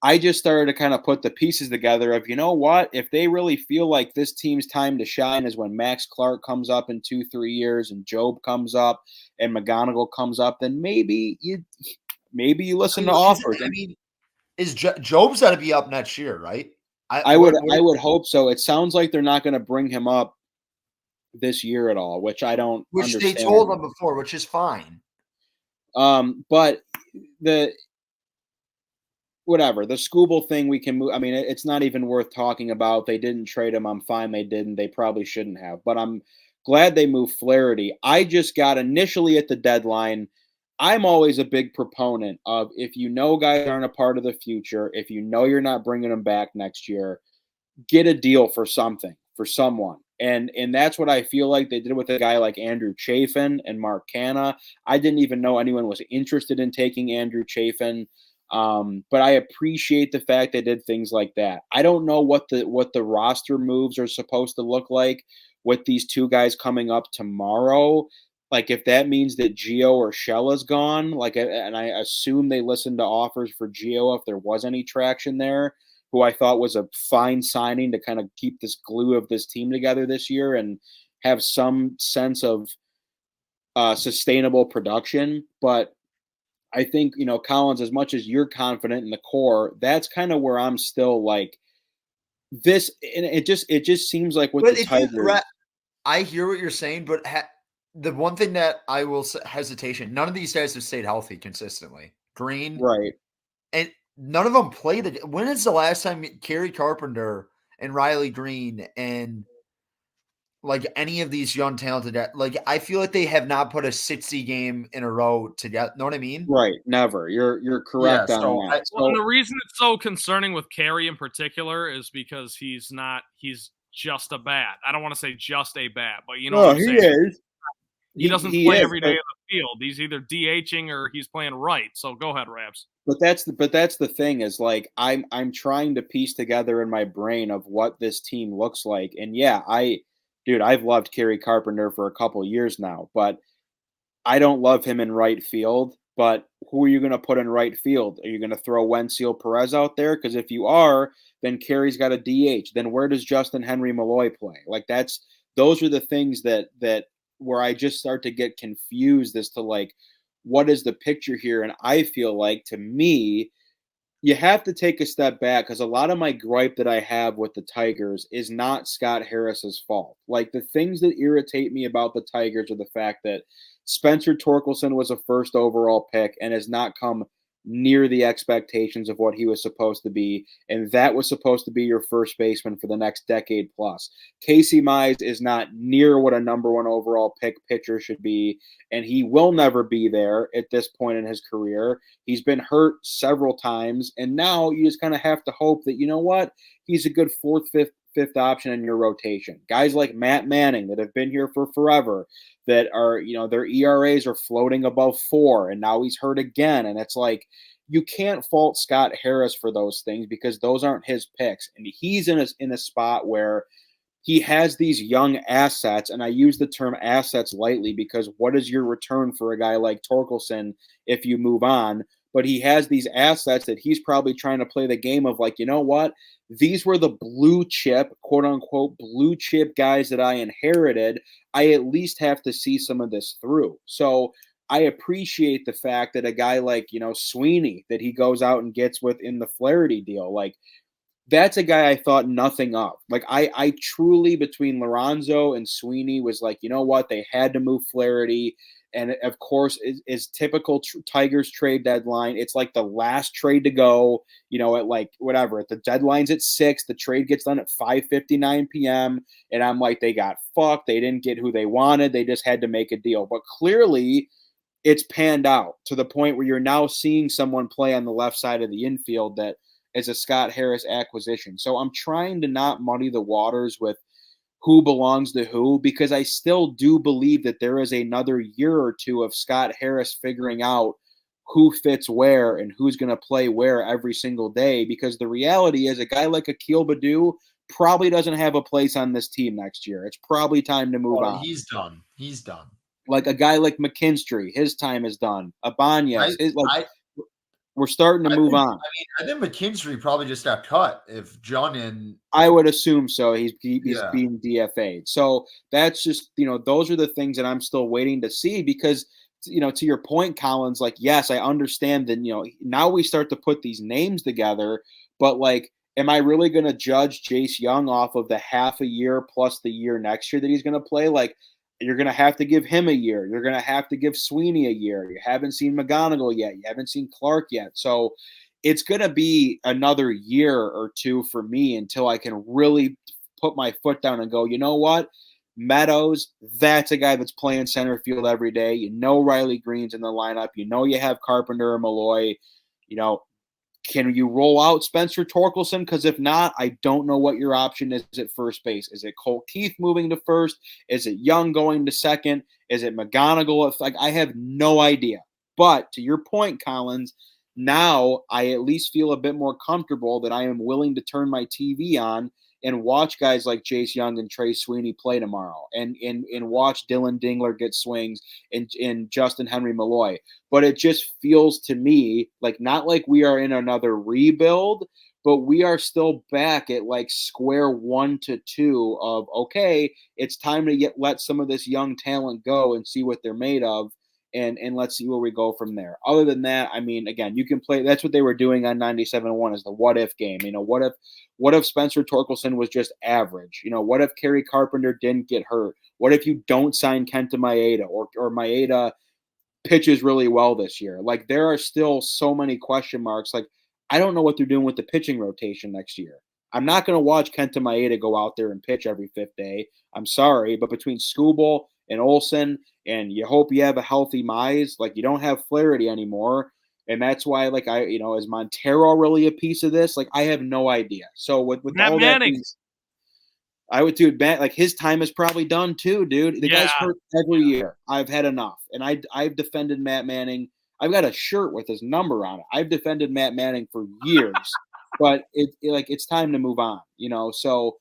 I just started to kind of put the pieces together of, you know what, if they really feel like this team's time to shine is when Max Clark comes up in 2-3 years and Job comes up and McGonigal comes up, then maybe you listen to offers. I mean, Job's got to be up next year, right? I would hope so. It sounds like they're not going to bring him up this year at all, which I don't understand. They told him before, which is fine. But whatever, the Skubal thing we can move. I mean, it's not even worth talking about. They didn't trade him. I'm fine they didn't. They probably shouldn't have. But I'm glad they moved Flaherty. I just got initially at the deadline, I'm always a big proponent of, if you know guys aren't a part of the future, if you know you're not bringing them back next year, get a deal for something, for someone. And that's what I feel like they did with a guy like Andrew Chafin and Mark Canha. I didn't even know anyone was interested in taking Andrew Chafin. But I appreciate the fact they did things like that. I don't know what the roster moves are supposed to look like with these two guys coming up tomorrow. Like, if that means that Gio or Shella's gone, like, and I assume they listened to offers for Gio if there was any traction there, who I thought was a fine signing to kind of keep this glue of this team together this year and have some sense of sustainable production. But I think, Collins, as much as you're confident in the core, that's kind of where I'm still like this. And it just seems like with But the if you Tigers. I hear what you're saying, but the one thing that I will hesitation, none of these guys have stayed healthy consistently. Green, Right. and none of them played. When is the last time Kerry Carpenter and Riley Green and like any of these young talented, like I feel like they have not put a 60 game in a row together. Know what I mean? Right. Never. You're Yeah. correct on So that. Well, and the reason it's so concerning with Carey in particular is because he's just a bat. I don't want to say just a bat, but you know what I'm saying? Is. He doesn't He play is, every day in the field. He's either DHing or he's playing right. So go ahead, Rabs. but that's the thing is like I'm trying to piece together in my brain of what this team looks like. And yeah, I've loved Kerry Carpenter for a couple years now, but I don't love him in right field. But who are you going to put in right field? Are you going to throw Wenzel Perez out there? Because if you are, then Kerry's got a DH. Then where does Justin Henry Malloy play? Like those are the things that where I just start to get confused as to like what is the picture here. And I feel like to me, you have to take a step back because a lot of my gripe that I have with the Tigers is not Scott Harris's fault. Like the things that irritate me about the Tigers are the fact that Spencer Torkelson was a first overall pick and has not come near the expectations of what he was supposed to be. And that was supposed to be your first baseman for the next decade plus. Casey Mize is not near what a number one overall pick pitcher should be. And he will never be there at this point in his career. He's been hurt several times. And now you just kind of have to hope that, you know what? He's a good fourth, fifth option in your rotation. Guys like Matt Manning that have been here for forever that are, their ERAs are floating above 4 and now he's hurt again. And it's like, you can't fault Scott Harris for those things because those aren't his picks. And he's in a spot where he has these young assets, and I use the term assets lightly because what is your return for a guy like Torkelson if you move on? But he has these assets that he's probably trying to play the game of like, you know what? These were the blue chip, quote unquote, blue chip guys that I inherited. I at least have to see some of this through. So I appreciate the fact that a guy like, Sweeney that he goes out and gets with in the Flaherty deal, like that's a guy I thought nothing of. Like I truly between Lorenzo and Sweeney was like, you know what? They had to move Flaherty. And of course, is typical Tigers trade deadline. It's like the last trade to go, at like whatever. At the deadline's at 6, the trade gets done at 5:59 p.m. And I'm like, they got fucked. They didn't get who they wanted. They just had to make a deal. But clearly it's panned out to the point where you're now seeing someone play on the left side of the infield that is a Scott Harris acquisition. So I'm trying to not muddy the waters with who belongs to who because I still do believe that there is another year or two of Scott Harris figuring out who fits where and who's going to play where every single day because the reality is a guy like Akil Baddoo probably doesn't have a place on this team next year. It's probably time to move on. He's done. He's done. Like a guy like McKinstry, his time is done. Abanez, we're starting to move on. I think McKinstry probably just got cut if John and I would assume so. He's being DFA'd. So that's just, those are the things that I'm still waiting to see because, to your point, Collins, like, yes, I understand that, now we start to put these names together, but like, am I really going to judge Jace Young off of the half a year plus the year next year that he's going to play? Like, you're going to have to give him a year. You're going to have to give Sweeney a year. You haven't seen McGonigal yet. You haven't seen Clark yet. So it's going to be another year or two for me until I can really put my foot down and go, you know what? Meadows, that's a guy that's playing center field every day. Riley Green's in the lineup. You have Carpenter or Malloy. Can you roll out Spencer Torkelson? Because if not, I don't know what your option is at first base. Is it Cole Keith moving to first? Is it Young going to second? Is it McGonigal? I have no idea. But to your point, Collins, now I at least feel a bit more comfortable that I am willing to turn my TV on and watch guys like Jace Young and Trey Sweeney play tomorrow and watch Dylan Dingler get swings and Justin Henry Malloy. But it just feels to me like not like we are in another rebuild, but we are still back at like square 1 to 2 of, okay, it's time to let some of this young talent go and see what they're made of. And let's see where we go from there. Other than that, I mean, again, you can play. That's what they were doing on 97.1 is the what if game. You know, what if Spencer Torkelson was just average? You know, what if Kerry Carpenter didn't get hurt? What if you don't sign Kenta Maeda or Maeda pitches really well this year? Like, there are still so many question marks. Like, I don't know what they're doing with the pitching rotation next year. I'm not going to watch Kenta Maeda go out there and pitch every fifth day. I'm sorry, but between Skubal and Olsen, and you hope you have a healthy Mize, like, you don't have Flaherty anymore. And that's why, like, is Montero really a piece of this? Like, I have no idea. So with all that things, I would do Matt, like, his time is probably done too, dude. The guy's hurt every year. I've had enough. And I've defended Matt Manning. I've got a shirt with his number on it. I've defended Matt Manning for years, but it's time to move on, you know? So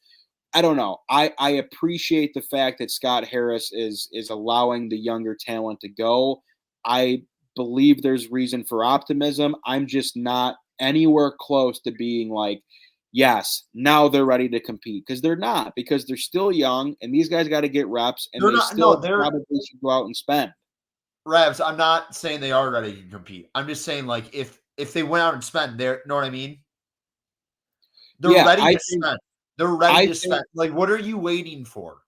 I don't know. I appreciate the fact that Scott Harris is allowing the younger talent to go. I believe there's reason for optimism. I'm just not anywhere close to being like, yes, now they're ready to compete, because they're not, because they're still young and these guys got to get reps and probably should go out and spend. Ravs, I'm not saying they are ready to compete. I'm just saying, like, if they went out and spent, you know what I mean? They're ready to spend. They're ready to spend. Like, what are you waiting for?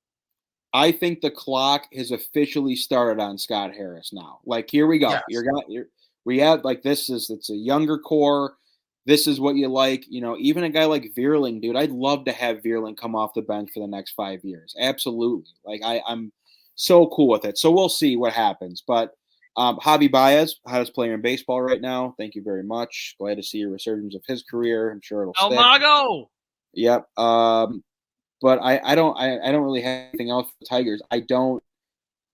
I think the clock has officially started on Scott Harris now. Like, here we go. Yes. We have, like, it's a younger core. This is what you like. You know, even a guy like Vierling, dude, I'd love to have Vierling come off the bench for the next 5 years. Absolutely. Like, I'm so cool with it. So we'll see what happens. But Javi Baez, hottest player in baseball right now. Thank you very much. Glad to see a resurgence of his career. I'm sure it'll stick. Mago. Yep. But I don't really have anything else for the Tigers.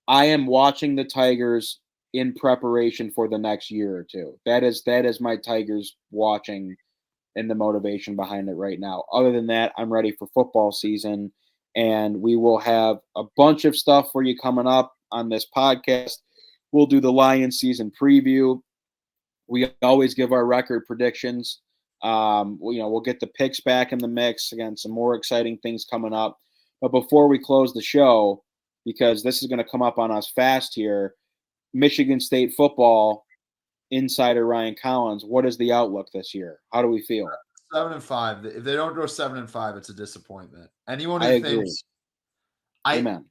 I am watching the Tigers in preparation for the next year or two. That is my Tigers watching and the motivation behind it right now. Other than that, I'm ready for football season, and we will have a bunch of stuff for you coming up on this podcast. We'll do the Lions season preview. We always give our record predictions. We'll get the picks back in the mix. Again, some more exciting things coming up. But before we close the show, because this is going to come up on us fast here, Michigan State football insider Ryan Collins, what is the outlook this year? How do we feel? 7-5. If they don't go 7-5, it's a disappointment. Anyone who thinks, Amen.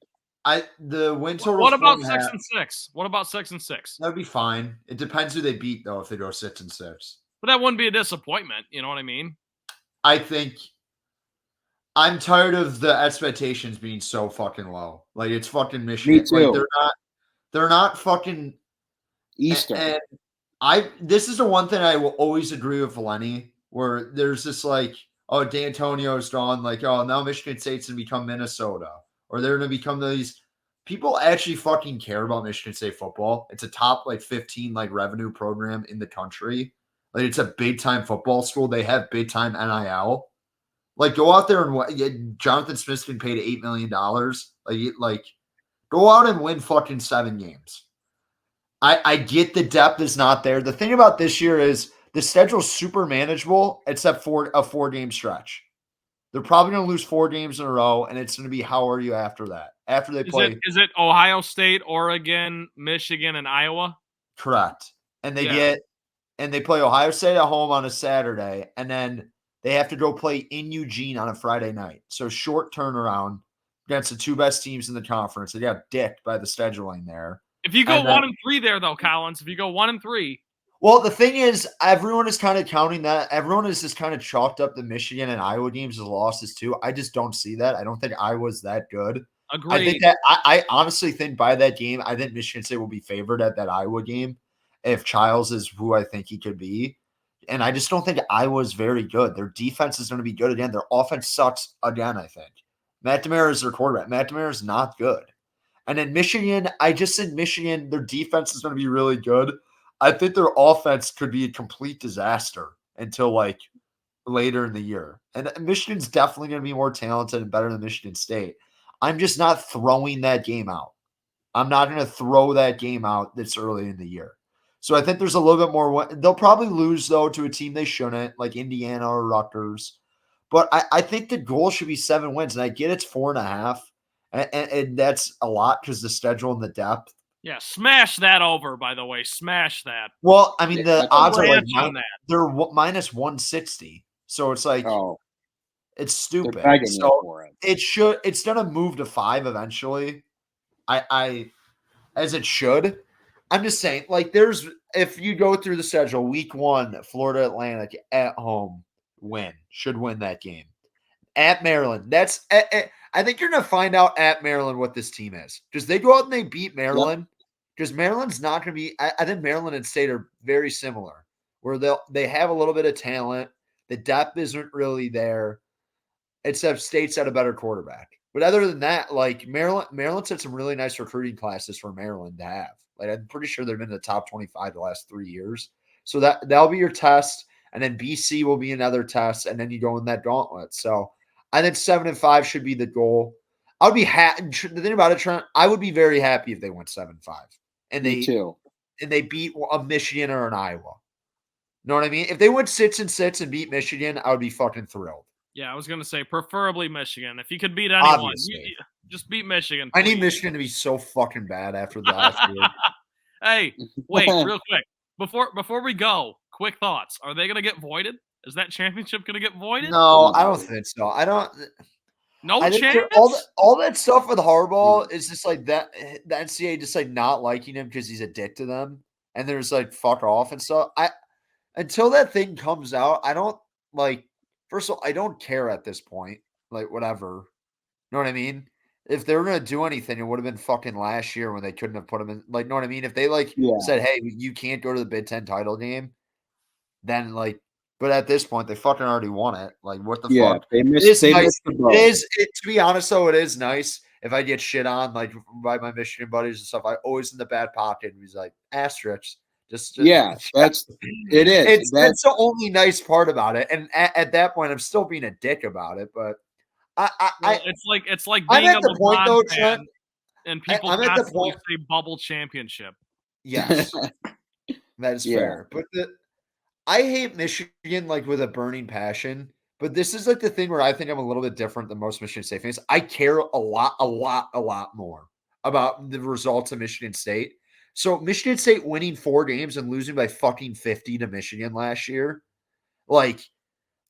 The win total. What about 6-6? What about 6-6? That'd be fine. It depends who they beat, though. If they go 6-6, but that wouldn't be a disappointment. You know what I mean? I think I'm tired of the expectations being so fucking low. Like, it's fucking Michigan. Me too. Like, they're not fucking Eastern. And this is the one thing I will always agree with Lenny, where there's this like, oh, D'Antonio's gone. Like, oh, now Michigan State's going to become Minnesota, or they're going to become these. People actually fucking care about Michigan State football. It's a top 15 revenue program in the country. Like, it's a big time football school. They have big time NIL. Like, go out there and Jonathan Smith's been paid $8 million. Like, go out and win fucking 7 games. I get the depth is not there. The thing about this year is the schedule's super manageable, except for a 4-game stretch. They're probably going to lose 4 games in a row, and it's going to be how are you after that? After they play. Is it Ohio State, Oregon, Michigan, and Iowa? Correct. And they play Ohio State at home on a Saturday, and then they have to go play in Eugene on a Friday night. So short turnaround against the 2 best teams in the conference. They got dicked by the scheduling there. If you go 1-3 there, though, Collins, if you go 1-3. Well, the thing is, everyone is kind of counting that. Everyone is just kind of chalked up the Michigan and Iowa games as losses too. I just don't see that. I don't think Iowa's that good. Agreed. I think that I honestly think by that game, I think Michigan State will be favored at that Iowa game if Childs is who I think he could be. And I just don't think Iowa's very good. Their defense is going to be good again. Their offense sucks again, I think. Matt Demare is their quarterback. Matt Demare is not good. And then Michigan, I just said Michigan, their defense is going to be really good. I think their offense could be a complete disaster until later in the year. And Michigan's definitely going to be more talented and better than Michigan State. I'm just not throwing that game out. I'm not going to throw that game out this early in the year. So I think there's a little bit more. They'll probably lose, though, to a team they shouldn't, like Indiana or Rutgers. But I think the goal should be 7 wins. And I get it's 4.5. And that's a lot because the schedule and the depth. Yeah, smash that over, by the way. Smash that. Well, I mean, the odds are like they're minus 160. So it's like it's stupid. So it's gonna move to 5 eventually. As it should. I'm just saying, like, if you go through the schedule, week 1, Florida Atlantic at home should win that game. At Maryland, I think you're going to find out at Maryland what this team is. Because they go out and they beat Maryland. Because Maryland's not going to be, I think Maryland and State are very similar, where they have a little bit of talent. The depth isn't really there, except State's had a better quarterback. But other than that, like Maryland's had some really nice recruiting classes for Maryland to have. Like I'm pretty sure they've been in the top 25 the last 3 years. So that'll be your test. And then BC will be another test. And then you go in that gauntlet. So I think 7-5 should be the goal. I would be happy. The thing about it, Trent, I would be very happy if they went 7-5. And Me too. And they beat a Michigan or an Iowa. Know what I mean? If they went 6-6 and beat Michigan, I would be fucking thrilled. Yeah, I was going to say preferably Michigan. If you could beat anyone, just beat Michigan. Please. I need Michigan to be so fucking bad after the last year. Hey, wait, real quick. Before we go, quick thoughts. Are they going to get voided? Is that championship going to get voided? No, I don't think so. No chance? All that stuff with Harbaugh is just like that. The NCAA just like not liking him because he's a dick to them. And there's like fuck off and stuff. Until that thing comes out, I don't like. First of all, I don't care at this point. Like, whatever. Know what I mean? If they were going to do anything, it would have been fucking last year when they couldn't have put him in. Like, know what I mean? If they, said, hey, you can't go to the Big Ten title game, then, but at this point, they fucking already won it. Like, what the fuck? They missed nice. To be honest, though, it is nice. If I get shit on, like, by my Michigan buddies and stuff, I always in the back pocket. He's like, asterisks. Just that's it is. That's the only nice part about it. And at that point, I'm still being a dick about it. But it's like being I'm at the point though, Trent, and people constantly say bubble championship. Yes, that is fair. But I hate Michigan like with a burning passion. But this is like the thing where I think I'm a little bit different than most Michigan State fans. I care a lot more about the results of Michigan State. So Michigan State winning 4 games and losing by fucking 50 to Michigan last year, like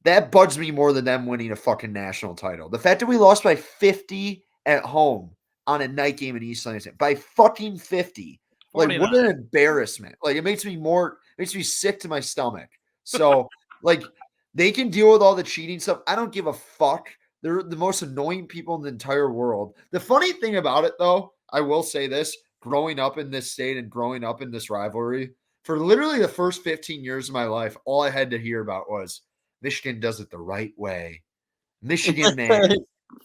that bugs me more than them winning a fucking national title. The fact that we lost by 50 at home on a night game in East Lansing by fucking 50, like what an embarrassment. Like it makes me sick to my stomach. So like they can deal with all the cheating stuff. I don't give a fuck. They're the most annoying people in the entire world. The funny thing about it though, I will say this. Growing up in this state and growing up in this rivalry, for literally the first 15 years of my life, all I had to hear about was Michigan does it the right way. Michigan, man,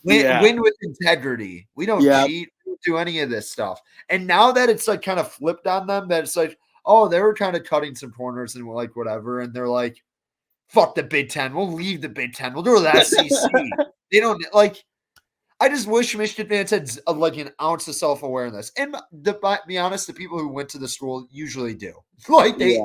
win with integrity. We don't cheat. We don't do any of this stuff. And now that it's like kind of flipped on them, that it's like, oh, they were kind of cutting some corners and like whatever. And they're like, fuck the Big Ten. We'll leave the Big Ten. We'll do the SEC. They don't like. I just wish Michigan fans had like an ounce of self-awareness. And to be honest, the people who went to the school usually do. Like they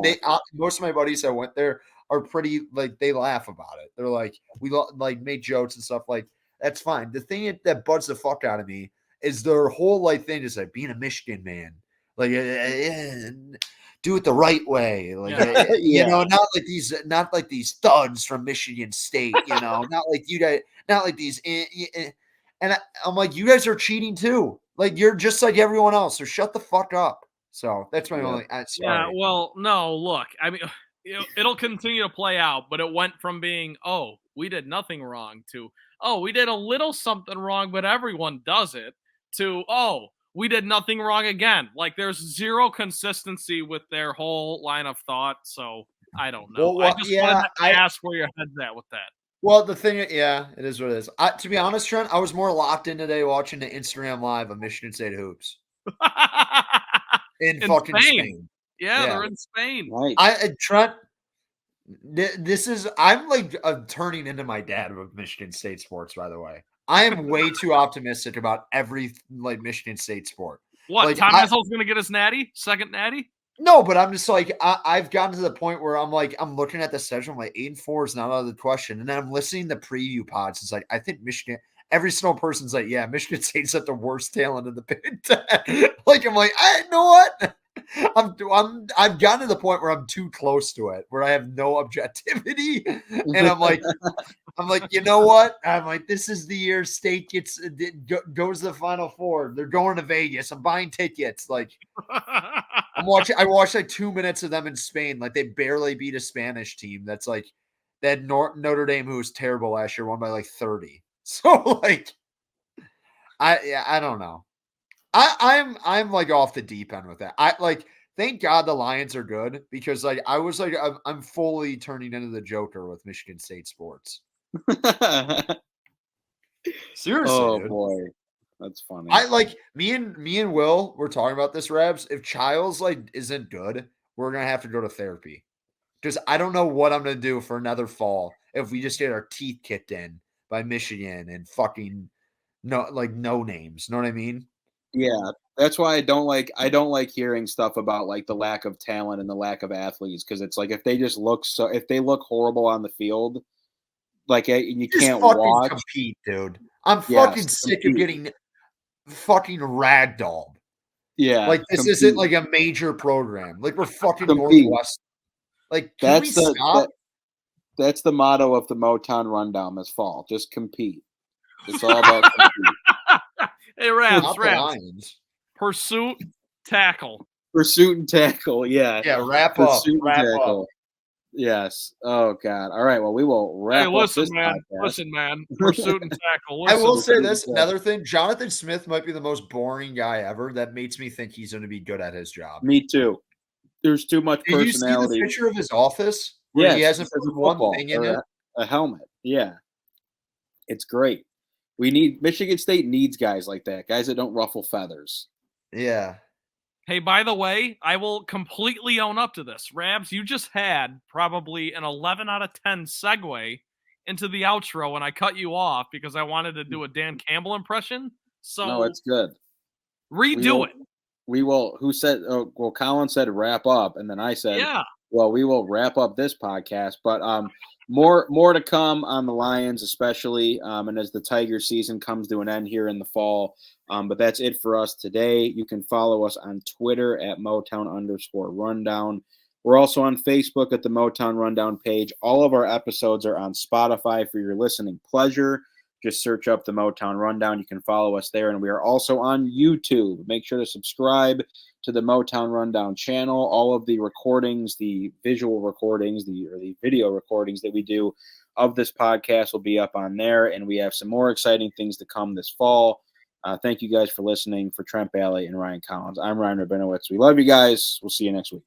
most of my buddies that went there are pretty like they laugh about it. They're like we like made jokes and stuff like that's fine. The thing that bugs the fuck out of me is their whole like thing is like being a Michigan man, like do it the right way, like you know, not like these thugs from Michigan State, you know, not like you guys, not like these. And I'm like, you guys are cheating too. Like you're just like everyone else. So shut the fuck up. So that's my only. Sorry. Yeah. Well, no. Look, I mean, it'll continue to play out, but it went from being, oh, we did nothing wrong to, oh, we did a little something wrong, but everyone does it. To, oh, we did nothing wrong again. Like there's zero consistency with their whole line of thought. So I don't know. Well, I just wanted to ask where your head's at with that. Well, the thing, it is what it is. To be honest, Trent, I was more locked in today watching the Instagram live of Michigan State hoops in fucking Spain. Yeah, they're in Spain. Right. Trent, I'm like turning into my dad with Michigan State sports. By the way, I am way too optimistic about every like Michigan State sport. What? Like, Tom Izzo's going to get his natty, second natty? No, but I'm just like I've gotten to the point where I'm like I'm looking at the schedule. I'm like 8-4 is not out of the question, and then I'm listening to preview pods. It's like I think Michigan. Every single person's like, yeah, Michigan State's got the worst talent in the Big Ten. Like I'm like, I know what. I've gotten to the point where I'm too close to it, where I have no objectivity, and I'm like, you know what? I'm like, this is the year State goes to the Final Four. They're going to Vegas. I'm buying tickets. Like, I watched like 2 minutes of them in Spain. Like, they barely beat a Spanish team. That's like that Notre Dame, who was terrible last year, won by like 30. So like, I don't know. I'm like off the deep end with that. I like. Thank God the Lions are good because like I was like I'm fully turning into the Joker with Michigan State sports. Seriously, oh dude. boy, that's funny. I like me and Will were talking about this, Rabs. If Childs like isn't good, we're gonna have to go to therapy because I don't know what I'm gonna do for another fall if we just get our teeth kicked in by Michigan and fucking no names. Know what I mean? Yeah, that's why I don't like hearing stuff about like the lack of talent and the lack of athletes because it's like if they look horrible on the field, like you Just can't fucking watch. compete, dude. I'm fucking sick of getting fucking ragdolled. Yeah, like this compete. isn't like a major program. Like we're fucking Compete. Northwest. Like, can we stop? That's the motto of the Motown Rundown this fall. Just compete. It's all about compete. Hey, Rabs. Pursuit, tackle. Pursuit and tackle. Yeah. Yeah. Wrap up. Yes. Oh God. All right. Well, we will wrap up this podcast. Listen, man. Pursuit and tackle. I will say this. Another thing. Jonathan Smith might be the most boring guy ever. That makes me think he's going to be good at his job. Me too. There's too much personality. Did you see the picture of his office? Where he hasn't put one thing in it. A helmet. Yeah. It's great. Michigan State needs guys like that. Guys that don't ruffle feathers. Yeah. Hey, by the way, I will completely own up to this. Rabs, you just had probably an 11 out of 10 segue into the outro when I cut you off because I wanted to do a Dan Campbell impression. So no, it's good. Redo it. We will. Who said? Well, Colin said wrap up, and then I said, yeah. Well, we will wrap up this podcast, but more to come on the Lions, especially, and as the Tiger season comes to an end here in the fall. But that's it for us today. You can follow us on Twitter at Motown_Rundown. We're also on Facebook at the Motown Rundown page. All of our episodes are on Spotify for your listening pleasure. Just search up the Motown Rundown. You can follow us there. And we are also on YouTube. Make sure to subscribe to the Motown Rundown channel. All of the recordings, the visual recordings, the video recordings that we do of this podcast will be up on there. And we have some more exciting things to come this fall. Thank you guys for listening. For Trent Bailey and Ryan Collins, I'm Ryan Rabinowitz. We love you guys. We'll see you next week.